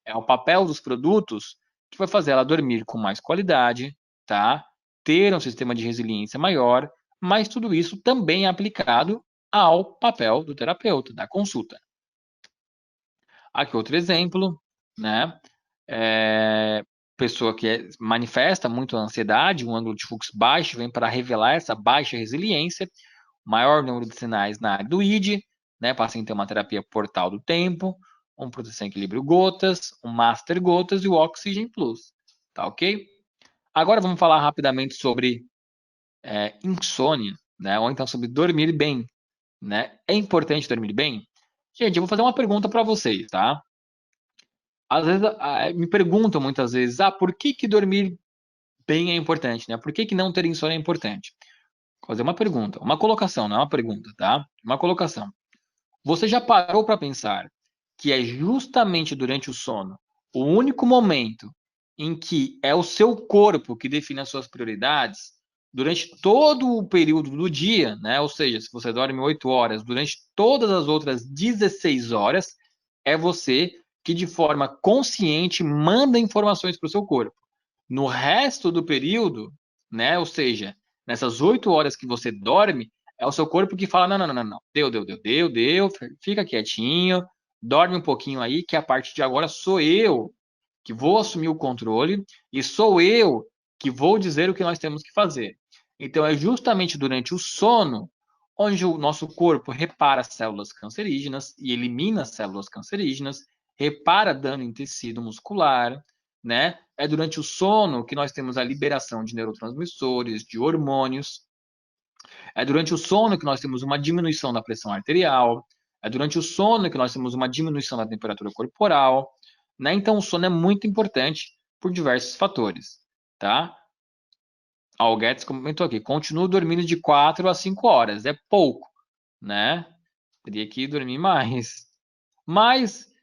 É o papel dos produtos que vai fazer ela dormir com mais qualidade, tá? Ter um sistema de resiliência maior, mas tudo isso também é aplicado ao papel do terapeuta, da consulta. Aqui outro exemplo, né? Pessoa que manifesta muito ansiedade, um ângulo de fluxo baixo, vem para revelar essa baixa resiliência, maior número de sinais na área do ID, né? Paciente tem uma terapia portal do tempo, um proteção equilíbrio gotas, um master gotas e o Oxygen Plus, tá ok? Agora vamos falar rapidamente sobre insônia, né? Ou então sobre dormir bem, né? É importante dormir bem? Gente, eu vou fazer uma pergunta para vocês, tá? Às vezes me perguntam muitas vezes, por que dormir bem é importante, né? Por que não ter insônia é importante? Vou fazer uma pergunta, uma colocação, não é uma pergunta, tá? Uma colocação. Você já parou para pensar que é justamente durante o sono o único momento em que é o seu corpo que define as suas prioridades? Durante todo o período do dia, né? Ou seja, se você dorme 8 horas, durante todas as outras 16 horas, é você que de forma consciente manda informações para o seu corpo. No resto do período, né? Ou seja, nessas 8 horas que você dorme, é o seu corpo que fala: não, não, não, não, deu, fica quietinho, dorme um pouquinho aí, que a partir de agora sou eu que vou assumir o controle e sou eu que vou dizer o que nós temos que fazer. Então, é justamente durante o sono onde o nosso corpo repara células cancerígenas e elimina células cancerígenas, repara dano em tecido muscular, né? É durante o sono que nós temos a liberação de neurotransmissores, de hormônios. É durante o sono que nós temos uma diminuição da pressão arterial. É durante o sono que nós temos uma diminuição da temperatura corporal, né? Então, o sono é muito importante por diversos fatores, tá? O Guedes comentou aqui, continuo dormindo de 4 a 5 horas, é pouco, né? Teria que dormir mais. Mas,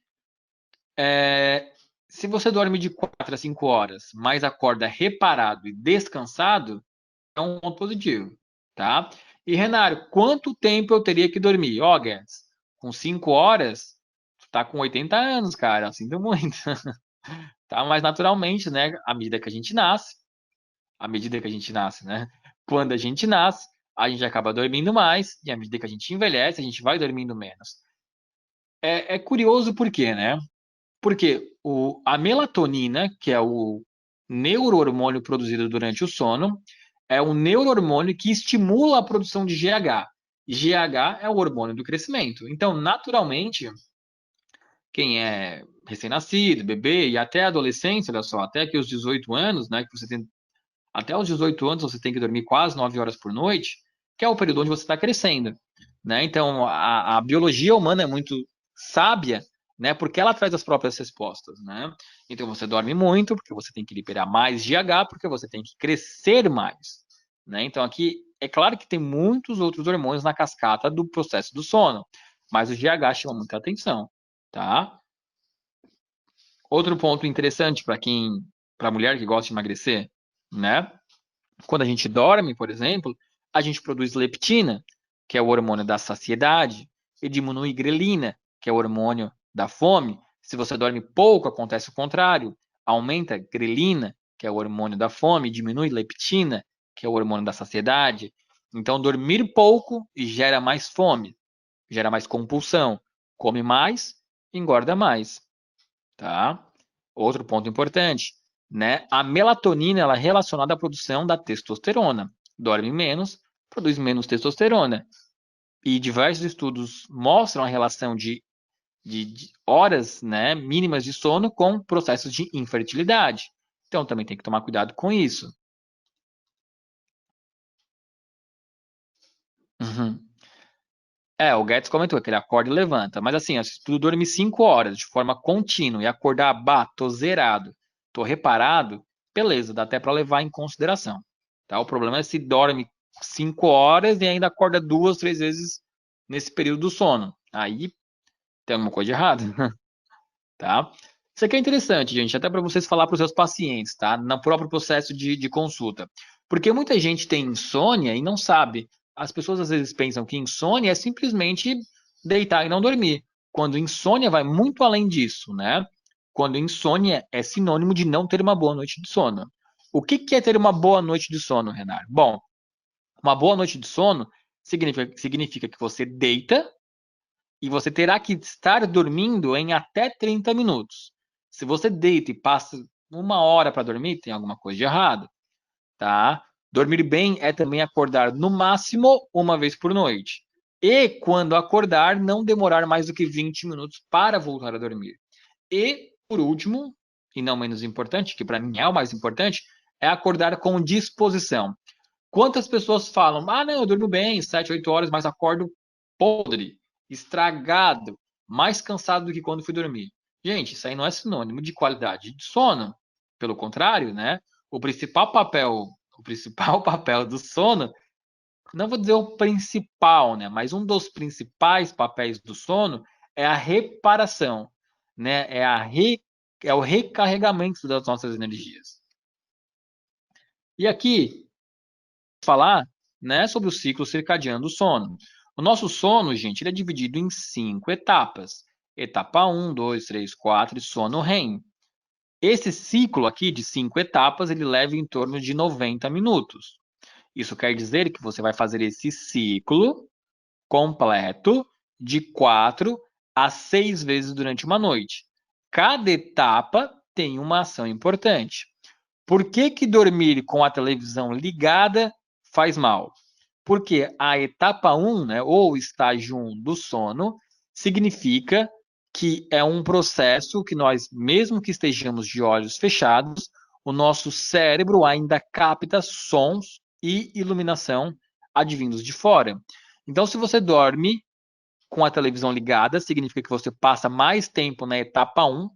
se você dorme de 4 a 5 horas, mas acorda reparado e descansado, é um ponto positivo, tá? E, Renário, quanto tempo eu teria que dormir? Guedes, com 5 horas, tu tá com 80 anos, cara, sinto muito. Tá? Mas, naturalmente, né, à medida que a gente nasce, né? Quando a gente nasce, a gente acaba dormindo mais, e à medida que a gente envelhece, a gente vai dormindo menos. É curioso por quê, né? Porque a melatonina, que é o neurohormônio produzido durante o sono, é um neurohormônio que estimula a produção de GH. GH é o hormônio do crescimento. Então, naturalmente, quem é recém-nascido, bebê e até adolescência, olha só, até que os 18 anos, né, que você tem, até os 18 anos você tem que dormir quase 9 horas por noite, que é o período onde você está crescendo, né? Então, a biologia humana é muito sábia, né, porque ela traz as próprias respostas, né? Então, você dorme muito, porque você tem que liberar mais GH, porque você tem que crescer mais, né? Então, aqui, é claro que tem muitos outros hormônios na cascata do processo do sono, mas o GH chama muita atenção, tá? Outro ponto interessante para a mulher que gosta de emagrecer, né? Quando a gente dorme, por exemplo, a gente produz leptina, que é o hormônio da saciedade, e diminui grelina, que é o hormônio da fome. Se você dorme pouco, acontece o contrário. Aumenta grelina, que é o hormônio da fome, e diminui leptina, que é o hormônio da saciedade. Então, dormir pouco gera mais fome, gera mais compulsão, come mais, engorda mais, tá? Outro ponto importante, né? A melatonina ela é relacionada à produção da testosterona. Dorme menos, produz menos testosterona. E diversos estudos mostram a relação de horas, né, mínimas de sono com processos de infertilidade. Então, também tem que tomar cuidado com isso. Uhum. O Guedes comentou que ele acorda e levanta. Mas assim, ó, se tu dormir 5 horas de forma contínua e acordar, tô zerado, tô reparado, beleza, dá até para levar em consideração. Tá? O problema é se dorme 5 horas e ainda acorda 2, 3 vezes nesse período do sono. Aí tem alguma coisa de errada, tá? Isso aqui é interessante, gente, até para vocês falar para os seus pacientes, tá? No próprio processo de consulta. Porque muita gente tem insônia e não sabe. As pessoas às vezes pensam que insônia é simplesmente deitar e não dormir. Quando insônia vai muito além disso, né? Quando insônia é sinônimo de não ter uma boa noite de sono. O que que é ter uma boa noite de sono, Renato? Bom, uma boa noite de sono significa que você deita e você terá que estar dormindo em até 30 minutos. Se você deita e passa 1 hora para dormir, tem alguma coisa de errado, tá? Dormir bem é também acordar no máximo uma vez por noite. E quando acordar, não demorar mais do que 20 minutos para voltar a dormir. E, por último, e não menos importante, que para mim é o mais importante, é acordar com disposição. Quantas pessoas falam, não, eu durmo bem, 7, 8 horas, mas acordo podre, estragado, mais cansado do que quando fui dormir. Gente, isso aí não é sinônimo de qualidade de sono. Pelo contrário, né? O principal papel do sono, não vou dizer o principal, né? Mas um dos principais papéis do sono é a reparação, né? É o recarregamento das nossas energias. E aqui, falar, né, sobre o ciclo circadiano do sono. O nosso sono, gente, ele é dividido em 5 etapas. Etapa um, 2, 3, 4 e sono REM. Esse ciclo aqui de 5 etapas, ele leva em torno de 90 minutos. Isso quer dizer que você vai fazer esse ciclo completo de 4 a 6 vezes durante uma noite. Cada etapa tem uma ação importante. Por que que dormir com a televisão ligada faz mal? Porque a etapa um, né, ou estágio 1 do sono, significa que é um processo que nós, mesmo que estejamos de olhos fechados, o nosso cérebro ainda capta sons e iluminação advindos de fora. Então, se você dorme com a televisão ligada, significa que você passa mais tempo na etapa um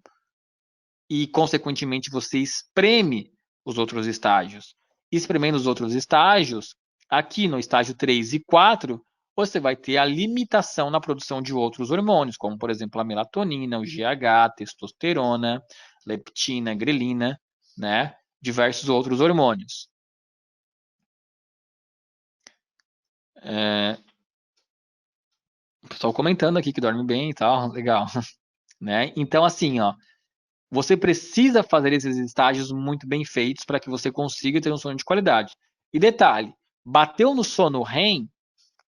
e, consequentemente, você espreme os outros estágios. Espremendo os outros estágios, aqui no estágio 3 e 4, você vai ter a limitação na produção de outros hormônios, como, por exemplo, a melatonina, o GH, testosterona, leptina, grelina, né? Diversos outros hormônios. O pessoal comentando aqui que dorme bem e tal, legal. Né? Então, assim, ó, você precisa fazer esses estágios muito bem feitos para que você consiga ter um sono de qualidade. E detalhe, bateu no sono REM,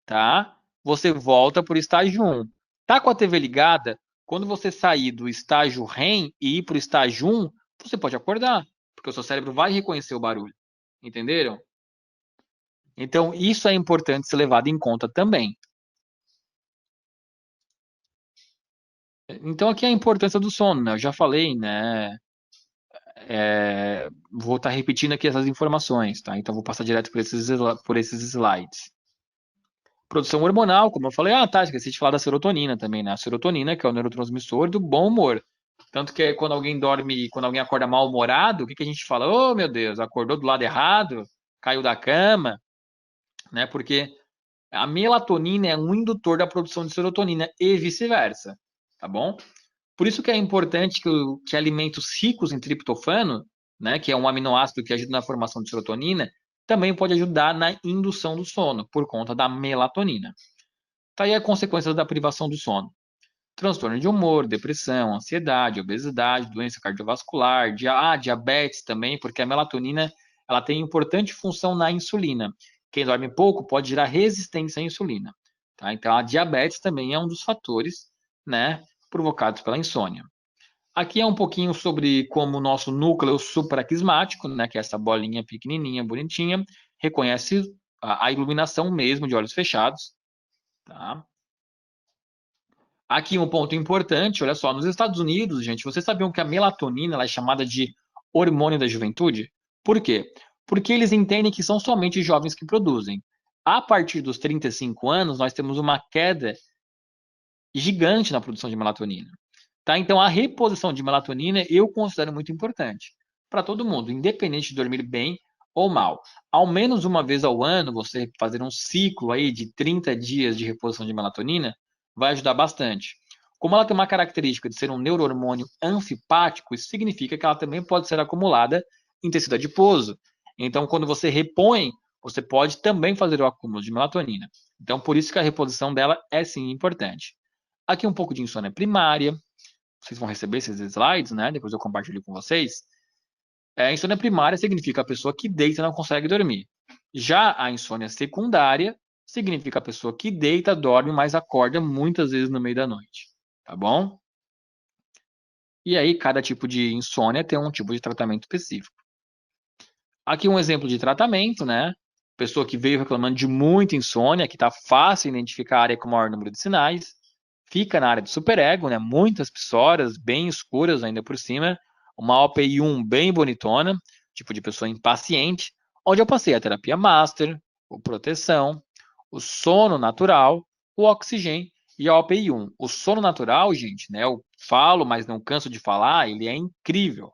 tá? Você volta para o estágio 1. Tá com a TV ligada? Quando você sair do estágio REM e ir para o estágio 1, você pode acordar, porque o seu cérebro vai reconhecer o barulho. Entenderam? Então, isso é importante ser levado em conta também. Então, aqui é a importância do sono, né? Eu já falei, né? Vou estar repetindo aqui essas informações, tá? Então vou passar direto por esses slides. Produção hormonal, como eu falei, tá, esqueci de falar da serotonina também, né? A serotonina, que é o neurotransmissor do bom humor. Tanto que quando alguém dorme, quando alguém acorda mal-humorado, o que que a gente fala? Oh, meu Deus, acordou do lado errado, caiu da cama, né? Porque a melatonina é um indutor da produção de serotonina e vice-versa, tá bom? Por isso que é importante que alimentos ricos em triptofano, né, que é um aminoácido que ajuda na formação de serotonina, também pode ajudar na indução do sono, por conta da melatonina. Tá aí a consequência da privação do sono. Transtorno de humor, depressão, ansiedade, obesidade, doença cardiovascular, diabetes também, porque a melatonina ela tem importante função na insulina. Quem dorme pouco pode gerar resistência à insulina. Tá? Então, a diabetes também é um dos fatores, né, provocados pela insônia. Aqui é um pouquinho sobre como o nosso núcleo supraquismático, né, que é essa bolinha pequenininha, bonitinha, reconhece a iluminação mesmo de olhos fechados. Tá? Aqui um ponto importante, olha só, nos Estados Unidos, gente, vocês sabiam que a melatonina ela é chamada de hormônio da juventude? Por quê? Porque eles entendem que são somente jovens que produzem. A partir dos 35 anos, nós temos uma queda gigante na produção de melatonina. Tá? Então, a reposição de melatonina eu considero muito importante para todo mundo, independente de dormir bem ou mal. Ao menos uma vez ao ano, você fazer um ciclo aí de 30 dias de reposição de melatonina vai ajudar bastante. Como ela tem uma característica de ser um neurohormônio anfipático, isso significa que ela também pode ser acumulada em tecido adiposo. Então, quando você repõe, você pode também fazer o acúmulo de melatonina. Então, por isso que a reposição dela é sim importante. Aqui um pouco de insônia primária. Vocês vão receber esses slides, né? Depois eu compartilho com vocês. A insônia primária significa a pessoa que deita e não consegue dormir. Já a insônia secundária significa a pessoa que deita, dorme, mas acorda muitas vezes no meio da noite. Tá bom? E aí, cada tipo de insônia tem um tipo de tratamento específico. Aqui um exemplo de tratamento, né? Pessoa que veio reclamando de muita insônia, que está fácil identificar a área com o maior número de sinais. Fica na área do superego, né? Muitas psoras bem escuras ainda por cima, uma OPI1 bem bonitona, tipo de pessoa impaciente, onde eu passei a terapia master, o proteção, o sono natural, o oxigênio e a OPI1. O sono natural, gente, né? Eu falo, mas não canso de falar, ele é incrível,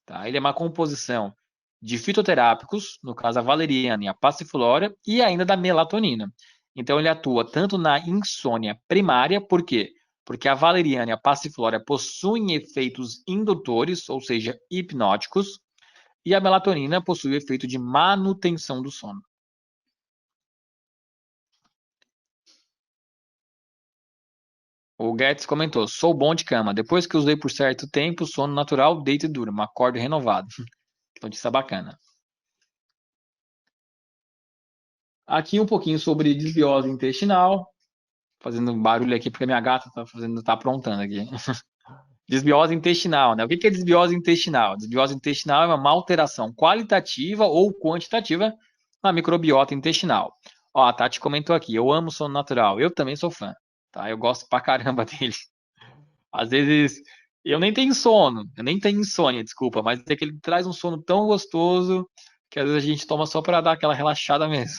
tá? Ele é uma composição de fitoterápicos, no caso a valeriana e a passiflora, e ainda da melatonina. Então, ele atua tanto na insônia primária, por quê? Porque a valeriana e a passiflora possuem efeitos indutores, ou seja, hipnóticos, e a melatonina possui o efeito de manutenção do sono. O Guedes comentou: sou bom de cama. Depois que usei por certo tempo, sono natural, deito e durmo, acordo renovado. Notícia bacana. Aqui um pouquinho sobre desbiose intestinal. Fazendo barulho aqui porque a minha gata tá aprontando aqui. Desbiose intestinal, né? O que é desbiose intestinal? Desbiose intestinal é uma alteração qualitativa ou quantitativa na microbiota intestinal. Ó, a Tati comentou aqui, eu amo sono natural. Eu também sou fã, tá? Eu gosto pra caramba dele. Às vezes, eu nem tenho sono, eu nem tenho insônia, desculpa, mas é que ele traz um sono tão gostoso que às vezes a gente toma só para dar aquela relaxada mesmo.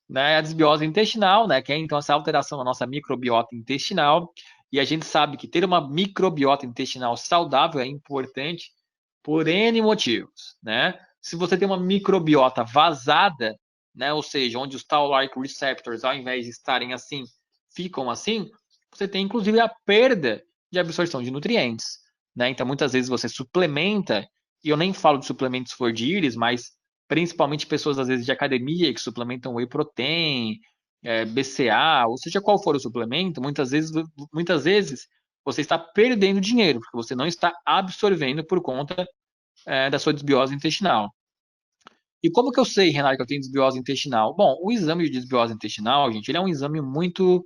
Né? A desbiose intestinal, né? Que é então essa alteração na nossa microbiota intestinal. E a gente sabe que ter uma microbiota intestinal saudável é importante por N motivos, né? Se você tem uma microbiota vazada, né? Ou seja, onde os Toll-like receptors, ao invés de estarem assim, ficam assim, você tem inclusive a perda de absorção de nutrientes, né? Então, muitas vezes você suplementa, e eu nem falo de suplementos flor de íris, mas principalmente pessoas às vezes de academia que suplementam whey protein, BCA, ou seja, qual for o suplemento, muitas vezes você está perdendo dinheiro, porque você não está absorvendo por conta da sua desbiose intestinal. E como que eu sei, Renato, que eu tenho desbiose intestinal? Bom, o exame de desbiose intestinal, gente, ele é um exame muito.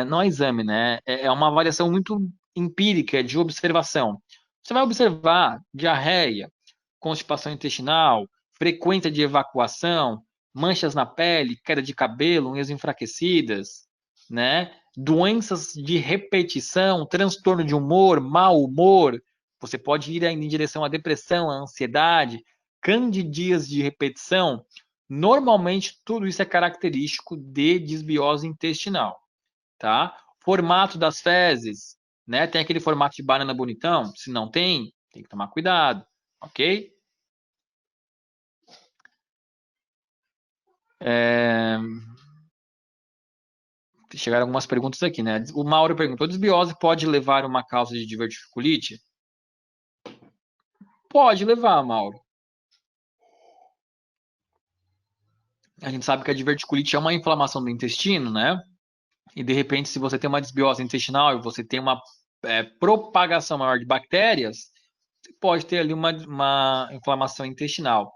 Não é exame, né? É uma avaliação muito empírica de observação. Você vai observar diarreia, constipação intestinal, frequência de evacuação, manchas na pele, queda de cabelo, unhas enfraquecidas, né? Doenças de repetição, transtorno de humor, mau humor. Você pode ir ainda em direção à depressão, à ansiedade, candidias de repetição. Normalmente, tudo isso é característico de desbiose intestinal, tá? Formato das fezes, né? Tem aquele formato de banana bonitão? Se não tem, tem que tomar cuidado, ok? É... Chegaram algumas perguntas aqui, né? O Mauro perguntou: desbiose pode levar a uma causa de diverticulite? Pode levar, Mauro. A gente sabe que a diverticulite é uma inflamação do intestino, né? E de repente, se você tem uma desbiose intestinal e você tem uma propagação maior de bactérias, você pode ter ali uma inflamação intestinal,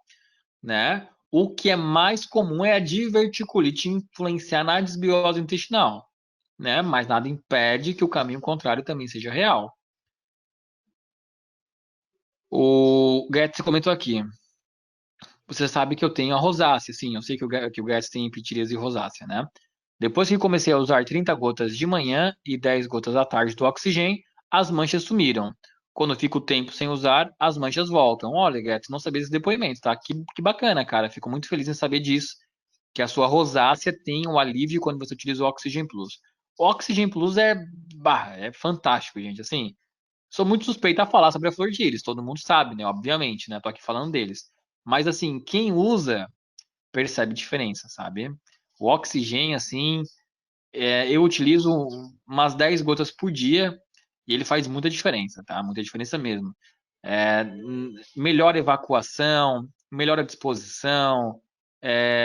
né? o que é mais comum é a diverticulite influenciar na desbiose intestinal, né? Mas nada impede que o caminho contrário também seja real. O Guedes comentou aqui. Você sabe que eu tenho a rosácea, sim, eu sei que o Guedes tem pitiríase e rosácea, né? Depois que comecei a usar 30 gotas de manhã e 10 gotas à tarde do oxigênio, as manchas sumiram. Quando fico tempo sem usar, as manchas voltam. Olha, Guedes, não sabia desse depoimento, tá? Que bacana, cara. Fico muito feliz em saber disso, que a sua rosácea tem um alívio quando você utiliza o Oxygen Plus. O Oxygen Plus é fantástico, gente. Assim, sou muito suspeito a falar sobre a flor de íris, todo mundo sabe, né? Obviamente, né? Tô aqui falando deles. Mas assim, quem usa percebe diferença, sabe? O oxigênio, assim, eu utilizo umas 10 gotas por dia e ele faz muita diferença, tá? Muita diferença mesmo. Melhora a evacuação, melhora a disposição,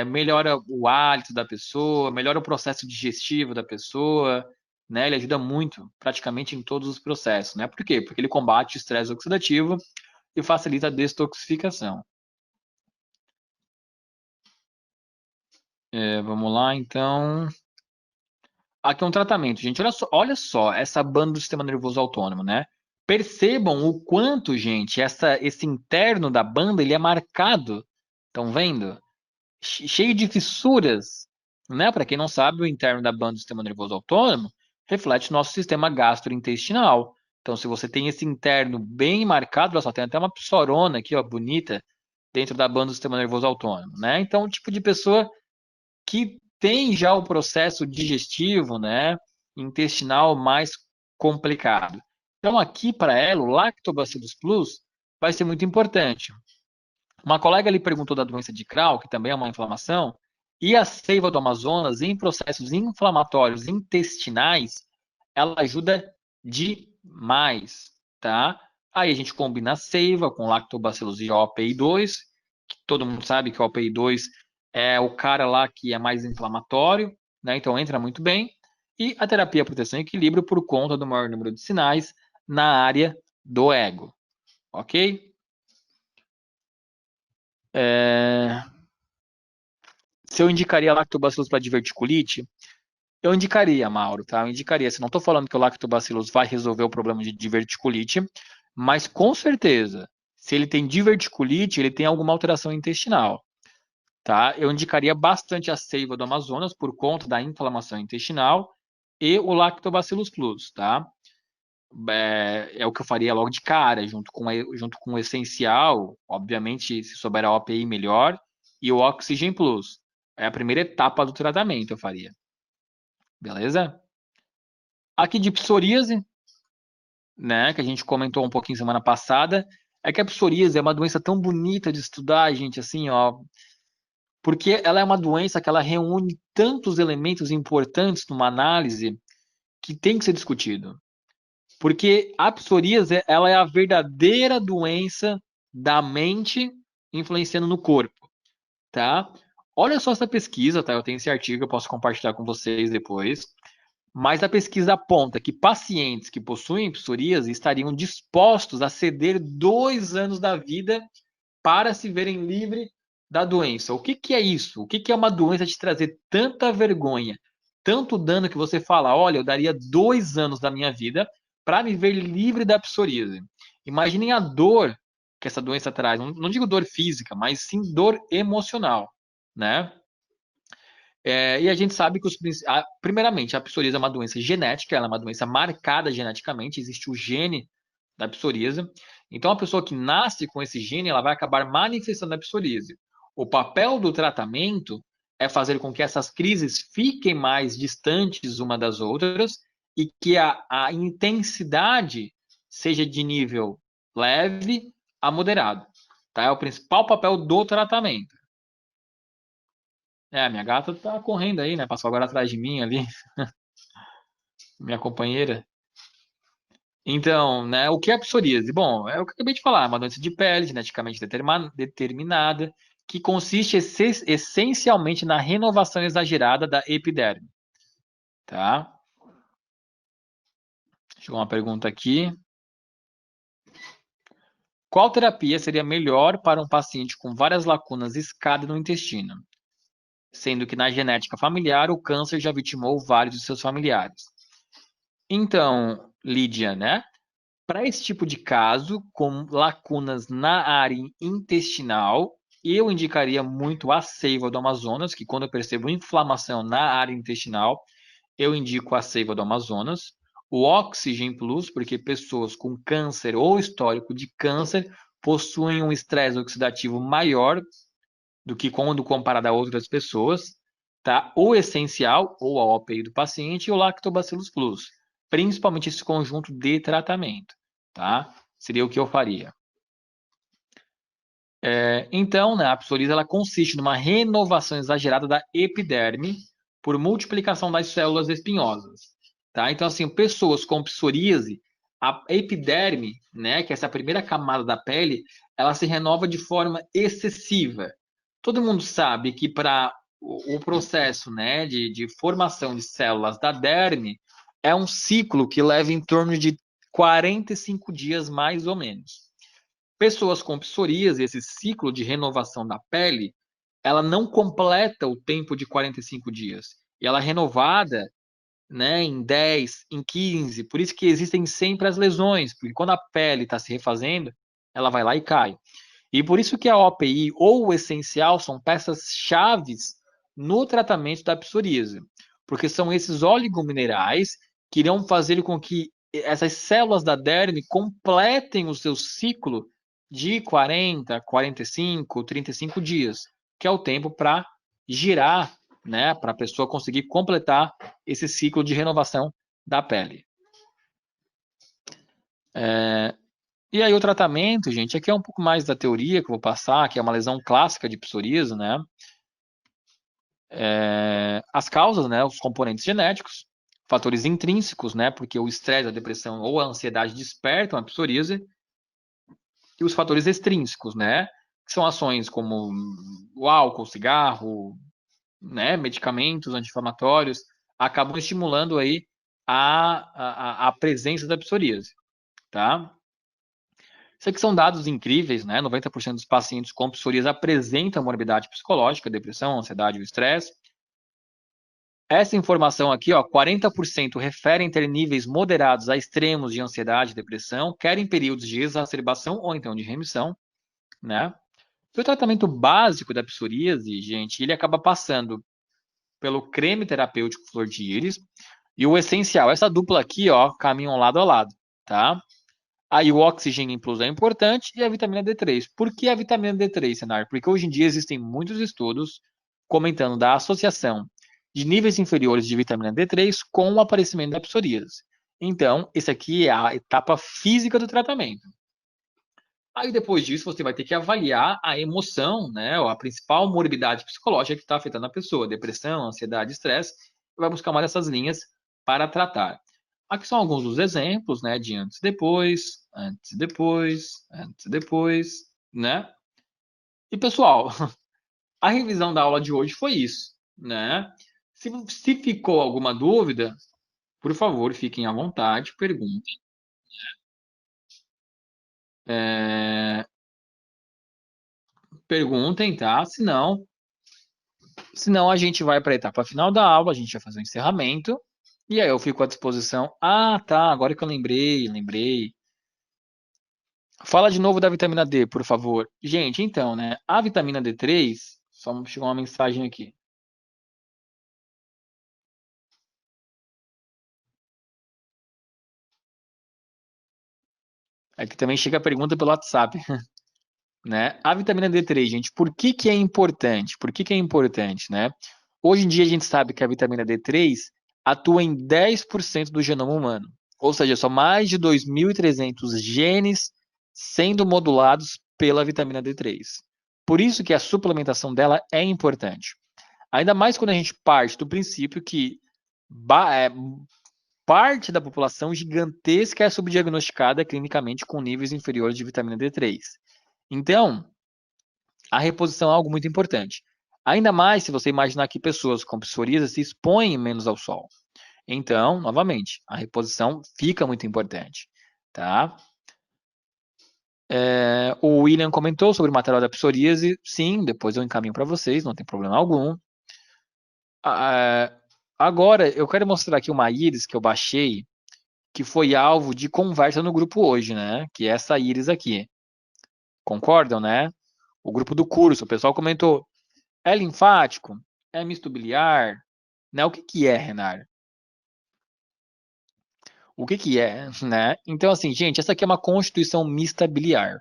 melhora o hálito da pessoa, melhora o processo digestivo da pessoa, né? Ele ajuda muito, praticamente em todos os processos, né? Por quê? Porque ele combate o estresse oxidativo e facilita a detoxificação. Vamos lá, então. Aqui é um tratamento, gente. Olha só essa banda do sistema nervoso autônomo, né? Percebam o quanto, gente, esse interno da banda ele é marcado. Estão vendo? Cheio de fissuras, né? Para quem não sabe, o interno da banda do sistema nervoso autônomo reflete o nosso sistema gastrointestinal. Então, se você tem esse interno bem marcado, olha só, tem até uma psorona aqui, ó, bonita, dentro da banda do sistema nervoso autônomo, né? Então, o tipo de pessoa que tem já o processo digestivo, né, intestinal mais complicado. Então, aqui para ela, o Lactobacillus Plus vai ser muito importante. Uma colega lhe perguntou da doença de Crohn, que também é uma inflamação, e a seiva do Amazonas em processos inflamatórios intestinais, ela ajuda demais, tá? Aí a gente combina a seiva com Lactobacillus e OPI2, que todo mundo sabe que o OPI2 é o cara lá que é mais inflamatório, né? Então entra muito bem. E a terapia proteção e equilíbrio por conta do maior número de sinais na área do ego, ok? É... Se eu indicaria lactobacillus para diverticulite, eu indicaria, Mauro, tá? Eu indicaria. Se não estou falando que o lactobacillus vai resolver o problema de diverticulite, mas com certeza, se ele tem diverticulite, ele tem alguma alteração intestinal, tá? Eu indicaria bastante a seiva do Amazonas por conta da inflamação intestinal e o lactobacillus plus, tá? É o que eu faria logo de cara, junto com o essencial, obviamente, se souber a OPI melhor, e o Oxygen Plus. É a primeira etapa do tratamento, eu faria. Beleza? Aqui de psoríase, né, que a gente comentou um pouquinho semana passada, é que a psoríase é uma doença tão bonita de estudar, gente, assim, ó, porque ela é uma doença que ela reúne tantos elementos importantes numa análise que tem que ser discutido. Porque a psoríase, ela é a verdadeira doença da mente influenciando no corpo, tá? Olha só essa pesquisa, tá? Eu tenho esse artigo, eu posso compartilhar com vocês depois. Mas a pesquisa aponta que pacientes que possuem psoríase estariam dispostos a ceder 2 anos da vida para se verem livre da doença. O que, que é isso? O que, que é uma doença te trazer tanta vergonha, tanto dano que você fala, olha, eu daria 2 anos da minha vida para me ver livre da psoríase. Imaginem a dor que essa doença traz. Não digo dor física, mas sim dor emocional, né? E a gente sabe que primeiramente, a psoríase é uma doença genética, ela é uma doença marcada geneticamente, existe o gene da psoríase. Então, a pessoa que nasce com esse gene, ela vai acabar manifestando a psoríase. O papel do tratamento é fazer com que essas crises fiquem mais distantes uma das outras e que a intensidade seja de nível leve a moderado. Tá? É o principal papel do tratamento. A minha gata tá correndo aí, né? Passou agora atrás de mim ali, minha companheira. Então, né, o que é a psoríase? Bom, é o que eu acabei de falar, é uma doença de pele geneticamente determinada, que consiste essencialmente na renovação exagerada da epiderme, tá? Chegou uma pergunta aqui. Qual terapia seria melhor para um paciente com várias lacunas escada no intestino? Sendo que na genética familiar o câncer já vitimou vários de seus familiares. Então, Lídia, né? Para esse tipo de caso, com lacunas na área intestinal, eu indicaria muito a seiva do Amazonas, que quando eu percebo inflamação na área intestinal, eu indico a seiva do Amazonas. O Oxygen Plus, porque pessoas com câncer ou histórico de câncer possuem um estresse oxidativo maior do que quando comparado a outras pessoas, tá? O essencial, ou a OPI do paciente, e o Lactobacillus Plus, principalmente esse conjunto de tratamento, tá? Seria o que eu faria. Então, né, a psoríase ela consiste numa renovação exagerada da epiderme por multiplicação das células espinhosas, tá? Então, assim, pessoas com psoríase, a epiderme, né, que é essa primeira camada da pele, ela se renova de forma excessiva. Todo mundo sabe que para o processo, né, de formação de células da derme é um ciclo que leva em torno de 45 dias mais ou menos. Pessoas com psoríase, esse ciclo de renovação da pele, ela não completa o tempo de 45 dias. E ela é renovada, né, em 10, em 15. Por isso que existem sempre as lesões, porque quando a pele está se refazendo, ela vai lá e cai. E por isso que a OPI ou o essencial são peças chaves no tratamento da psoríase, porque são esses oligominerais que irão fazer com que essas células da derme completem o seu ciclo de 40, 45, 35 dias, que é o tempo para girar, né, para a pessoa conseguir completar esse ciclo de renovação da pele. E aí o tratamento, gente, aqui é um pouco mais da teoria que eu vou passar, que é uma lesão clássica de psoríase, né? As causas, né? Os componentes genéticos, fatores intrínsecos, né? Porque o estresse, a depressão ou a ansiedade despertam a psoríase. E os fatores extrínsecos, né? Que são ações como o álcool, o cigarro, né? Medicamentos anti-inflamatórios, acabam estimulando aí a presença da psoríase, tá? Isso aqui são dados incríveis, né? 90% dos pacientes com psoríase apresentam morbidade psicológica, depressão, ansiedade ou estresse. Essa informação aqui, ó, 40% referem ter níveis moderados a extremos de ansiedade e depressão, quer em períodos de exacerbação ou então de remissão, né? E o tratamento básico da psoríase, gente, ele acaba passando pelo creme terapêutico flor de íris e o essencial. Essa dupla aqui, ó, caminham lado a lado, tá? Aí o oxigênio em plus é importante e a vitamina D3. Por que a vitamina D3, Senar? Porque hoje em dia existem muitos estudos comentando da associação de níveis inferiores de vitamina D3 com o aparecimento da psoríase. Então, esse aqui é a etapa física do tratamento. Aí depois disso você vai ter que avaliar a emoção, né, ou a principal morbidade psicológica que está afetando a pessoa, depressão, ansiedade, estresse, e vai buscar uma dessas linhas para tratar. Aqui são alguns dos exemplos, né, de antes e depois, antes e depois, antes e depois, né? E pessoal, a revisão da aula de hoje foi isso, né? Se ficou alguma dúvida, por favor, fiquem à vontade, perguntem. É, perguntem, tá? Senão a gente vai para a etapa final da aula, a gente vai fazer o encerramento, e aí eu fico à disposição. Ah, tá, agora que eu lembrei. Fala de novo da vitamina D, por favor. Gente, então, né, a vitamina D3, só chegou uma mensagem aqui. Aqui também chega a pergunta pelo WhatsApp, né? A vitamina D3, gente, por que que é importante? Por que que é importante, né? Hoje em dia a gente sabe que a vitamina D3 atua em 10% do genoma humano. Ou seja, são mais de 2.300 genes sendo modulados pela vitamina D3. Por isso que a suplementação dela é importante. Ainda mais quando a gente parte do princípio que parte da população gigantesca é subdiagnosticada clinicamente com níveis inferiores de vitamina D3. Então, a reposição é algo muito importante. Ainda mais se você imaginar que pessoas com psoríase se expõem menos ao sol. Então, novamente, a reposição fica muito importante, tá? O William comentou sobre o material da psoríase. Sim, depois eu encaminho para vocês, não tem problema algum. Agora, eu quero mostrar aqui uma íris que eu baixei, que foi alvo de conversa no grupo hoje, né? Que é essa íris aqui. Concordam, né? O grupo do curso, o pessoal comentou, é linfático? É misto biliar? Né? O que que é, Renar? O que que é, né? Então, assim, gente, essa aqui é uma constituição mista biliar,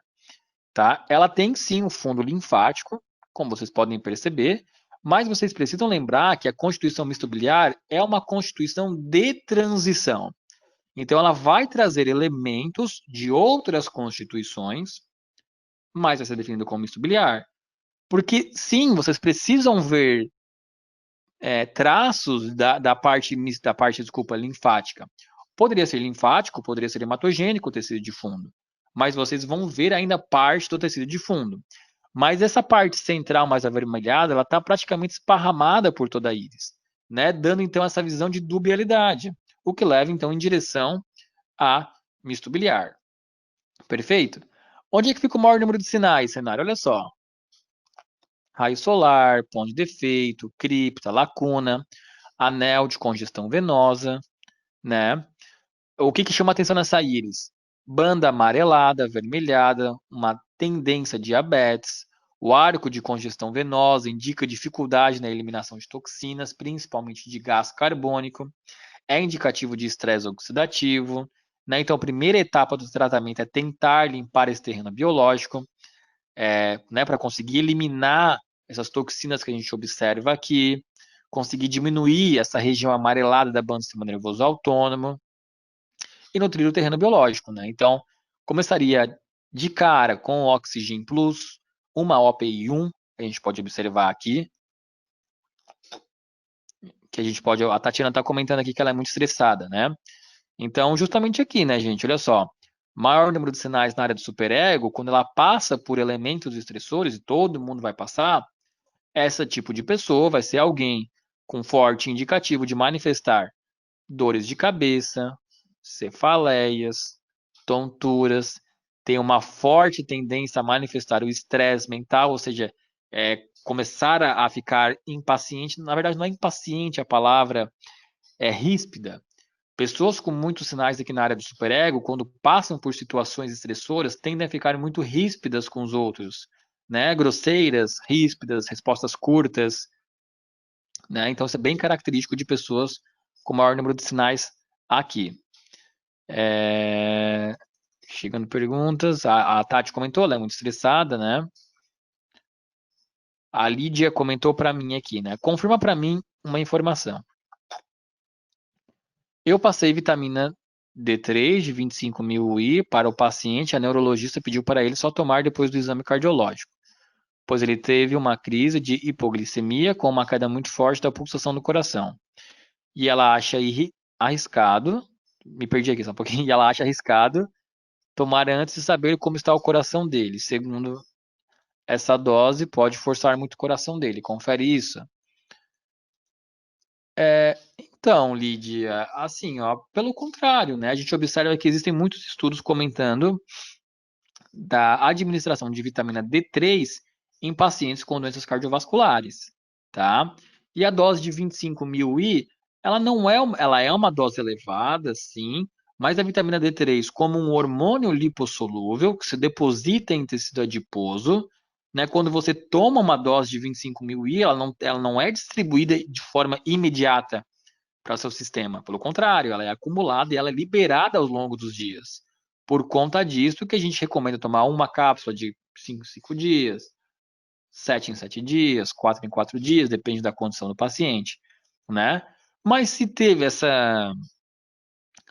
tá? Ela tem sim um fundo linfático, como vocês podem perceber, mas vocês precisam lembrar que a constituição misto biliar é uma constituição de transição. Então, ela vai trazer elementos de outras constituições, mas vai ser definido como misto biliar. Porque, sim, vocês precisam ver traços da parte, desculpa, linfática. Poderia ser linfático, poderia ser hematogênico o tecido de fundo, mas vocês vão ver ainda parte do tecido de fundo. Mas essa parte central mais avermelhada, ela está praticamente esparramada por toda a íris, né? Dando então essa visão de dubialidade, o que leva então em direção a misto biliar. Perfeito? Onde é que fica o maior número de sinais, cenário? Olha só. Raio solar, ponto de defeito, cripta, lacuna, anel de congestão venosa, né? O que chama atenção nessa íris? Banda amarelada, avermelhada, uma tendência a diabetes, o arco de congestão venosa indica dificuldade na eliminação de toxinas, principalmente de gás carbônico, é indicativo de estresse oxidativo, né? Então, a primeira etapa do tratamento é tentar limpar esse terreno biológico, né, para conseguir eliminar essas toxinas que a gente observa aqui, conseguir diminuir essa região amarelada da banda do sistema nervoso autônomo e nutrir o terreno biológico, né? Então, começaria de cara com o Oxygen Plus, uma OPI1, que a gente pode observar aqui, que a gente pode, a Tatiana está comentando aqui que ela é muito estressada, né? Então, justamente aqui, né, gente, olha só, maior número de sinais na área do superego, quando ela passa por elementos estressores, e todo mundo vai passar, esse tipo de pessoa vai ser alguém com forte indicativo de manifestar dores de cabeça, cefaleias, tonturas, tem uma forte tendência a manifestar o estresse mental, ou seja, começar a ficar impaciente. Na verdade, não é impaciente a palavra, é ríspida. Pessoas com muitos sinais aqui na área do superego, quando passam por situações estressoras, tendem a ficar muito ríspidas com os outros, né? Grosseiras, ríspidas, respostas curtas, né? Então, isso é bem característico de pessoas com maior número de sinais aqui. Chegando perguntas, a Tati comentou, ela é muito estressada, né? A Lídia comentou para mim aqui, né? Confirma para mim uma informação. Eu passei vitamina D3 de 25 mil UI para o paciente, a neurologista pediu para ele só tomar depois do exame cardiológico, pois ele teve uma crise de hipoglicemia com uma queda muito forte da pulsação do coração. E ela acha arriscado, me perdi aqui só um pouquinho, e ela acha arriscado tomar antes de saber como está o coração dele. Segundo essa dose, pode forçar muito o coração dele. Confere isso. Então, Lídia, assim, ó, pelo contrário, né? A gente observa que existem muitos estudos comentando da administração de vitamina D3 em pacientes com doenças cardiovasculares, tá? E a dose de 25 mil I, ela é uma dose elevada, sim, mas a vitamina D3, como um hormônio lipossolúvel que se deposita em tecido adiposo, né? Quando você toma uma dose de 25 mil I, ela não é distribuída de forma imediata para o seu sistema. Pelo contrário, ela é acumulada e ela é liberada ao longo dos dias. Por conta disso, que a gente recomenda tomar uma cápsula de 5 em 5 dias, 7 em 7 dias, 4 em 4 dias, depende da condição do paciente, né? Mas se teve essa,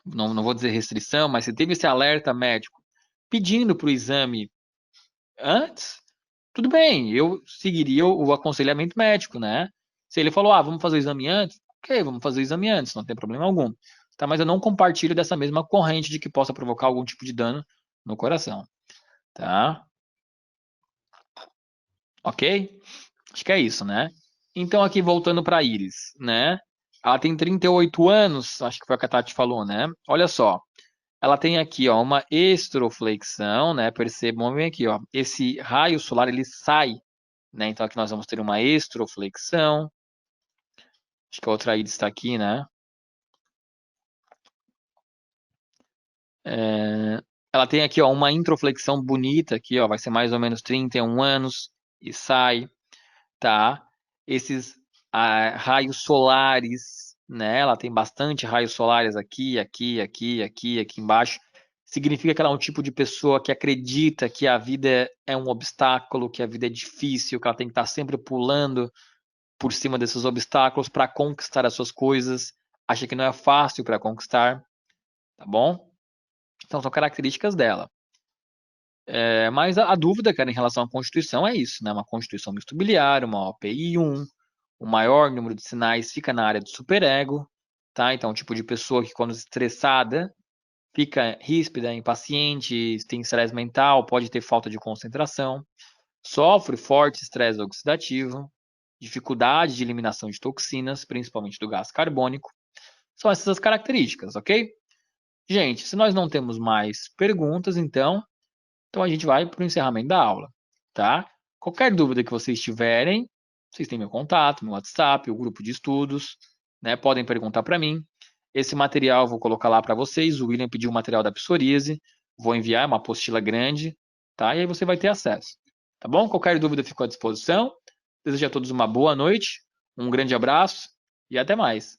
não vou dizer restrição, mas se teve esse alerta médico pedindo para o exame antes, tudo bem, eu seguiria o aconselhamento médico, né? Se ele falou, vamos fazer o exame antes, ok, vamos fazer o exame antes, não tem problema algum. Tá, mas eu não compartilho dessa mesma corrente de que possa provocar algum tipo de dano no coração, tá? Ok? Acho que é isso, né? Então, aqui voltando para a Iris, né? Ela tem 38 anos, acho que foi o que a Tati falou, né? Olha só, ela tem aqui, ó, uma estroflexão, né? Percebam bem aqui, ó, esse raio solar ele sai, né? Então aqui nós vamos ter uma estroflexão. Acho que a outra íris está aqui, né? Ela tem aqui, ó, uma introflexão bonita aqui, ó, vai ser mais ou menos 31 anos e sai, tá? Esses raios solares, né? Ela tem bastante raios solares aqui embaixo. Significa que ela é um tipo de pessoa que acredita que a vida é um obstáculo, que a vida é difícil, que ela tem que estar sempre pulando por cima desses obstáculos para conquistar as suas coisas. Acha que não é fácil para conquistar, tá bom? Então são características dela. Mas a dúvida, cara, em relação à Constituição é isso, né? Uma Constituição misto biliar, uma OPI 1, o maior número de sinais fica na área do superego, tá? Então, tipo de pessoa que quando estressada fica ríspida, impaciente, tem estresse mental, pode ter falta de concentração, sofre forte estresse oxidativo, dificuldade de eliminação de toxinas, principalmente do gás carbônico. São essas as características, ok? Gente, se nós não temos mais perguntas, então a gente vai para o encerramento da aula, tá? Qualquer dúvida que vocês tiverem, vocês têm meu contato, meu WhatsApp, o grupo de estudos, né? Podem perguntar para mim. Esse material eu vou colocar lá para vocês. O William pediu o material da psoríase, vou enviar, é uma apostila grande, tá? E aí você vai ter acesso, tá bom? Qualquer dúvida fico à disposição. Desejo a todos uma boa noite, um grande abraço e até mais.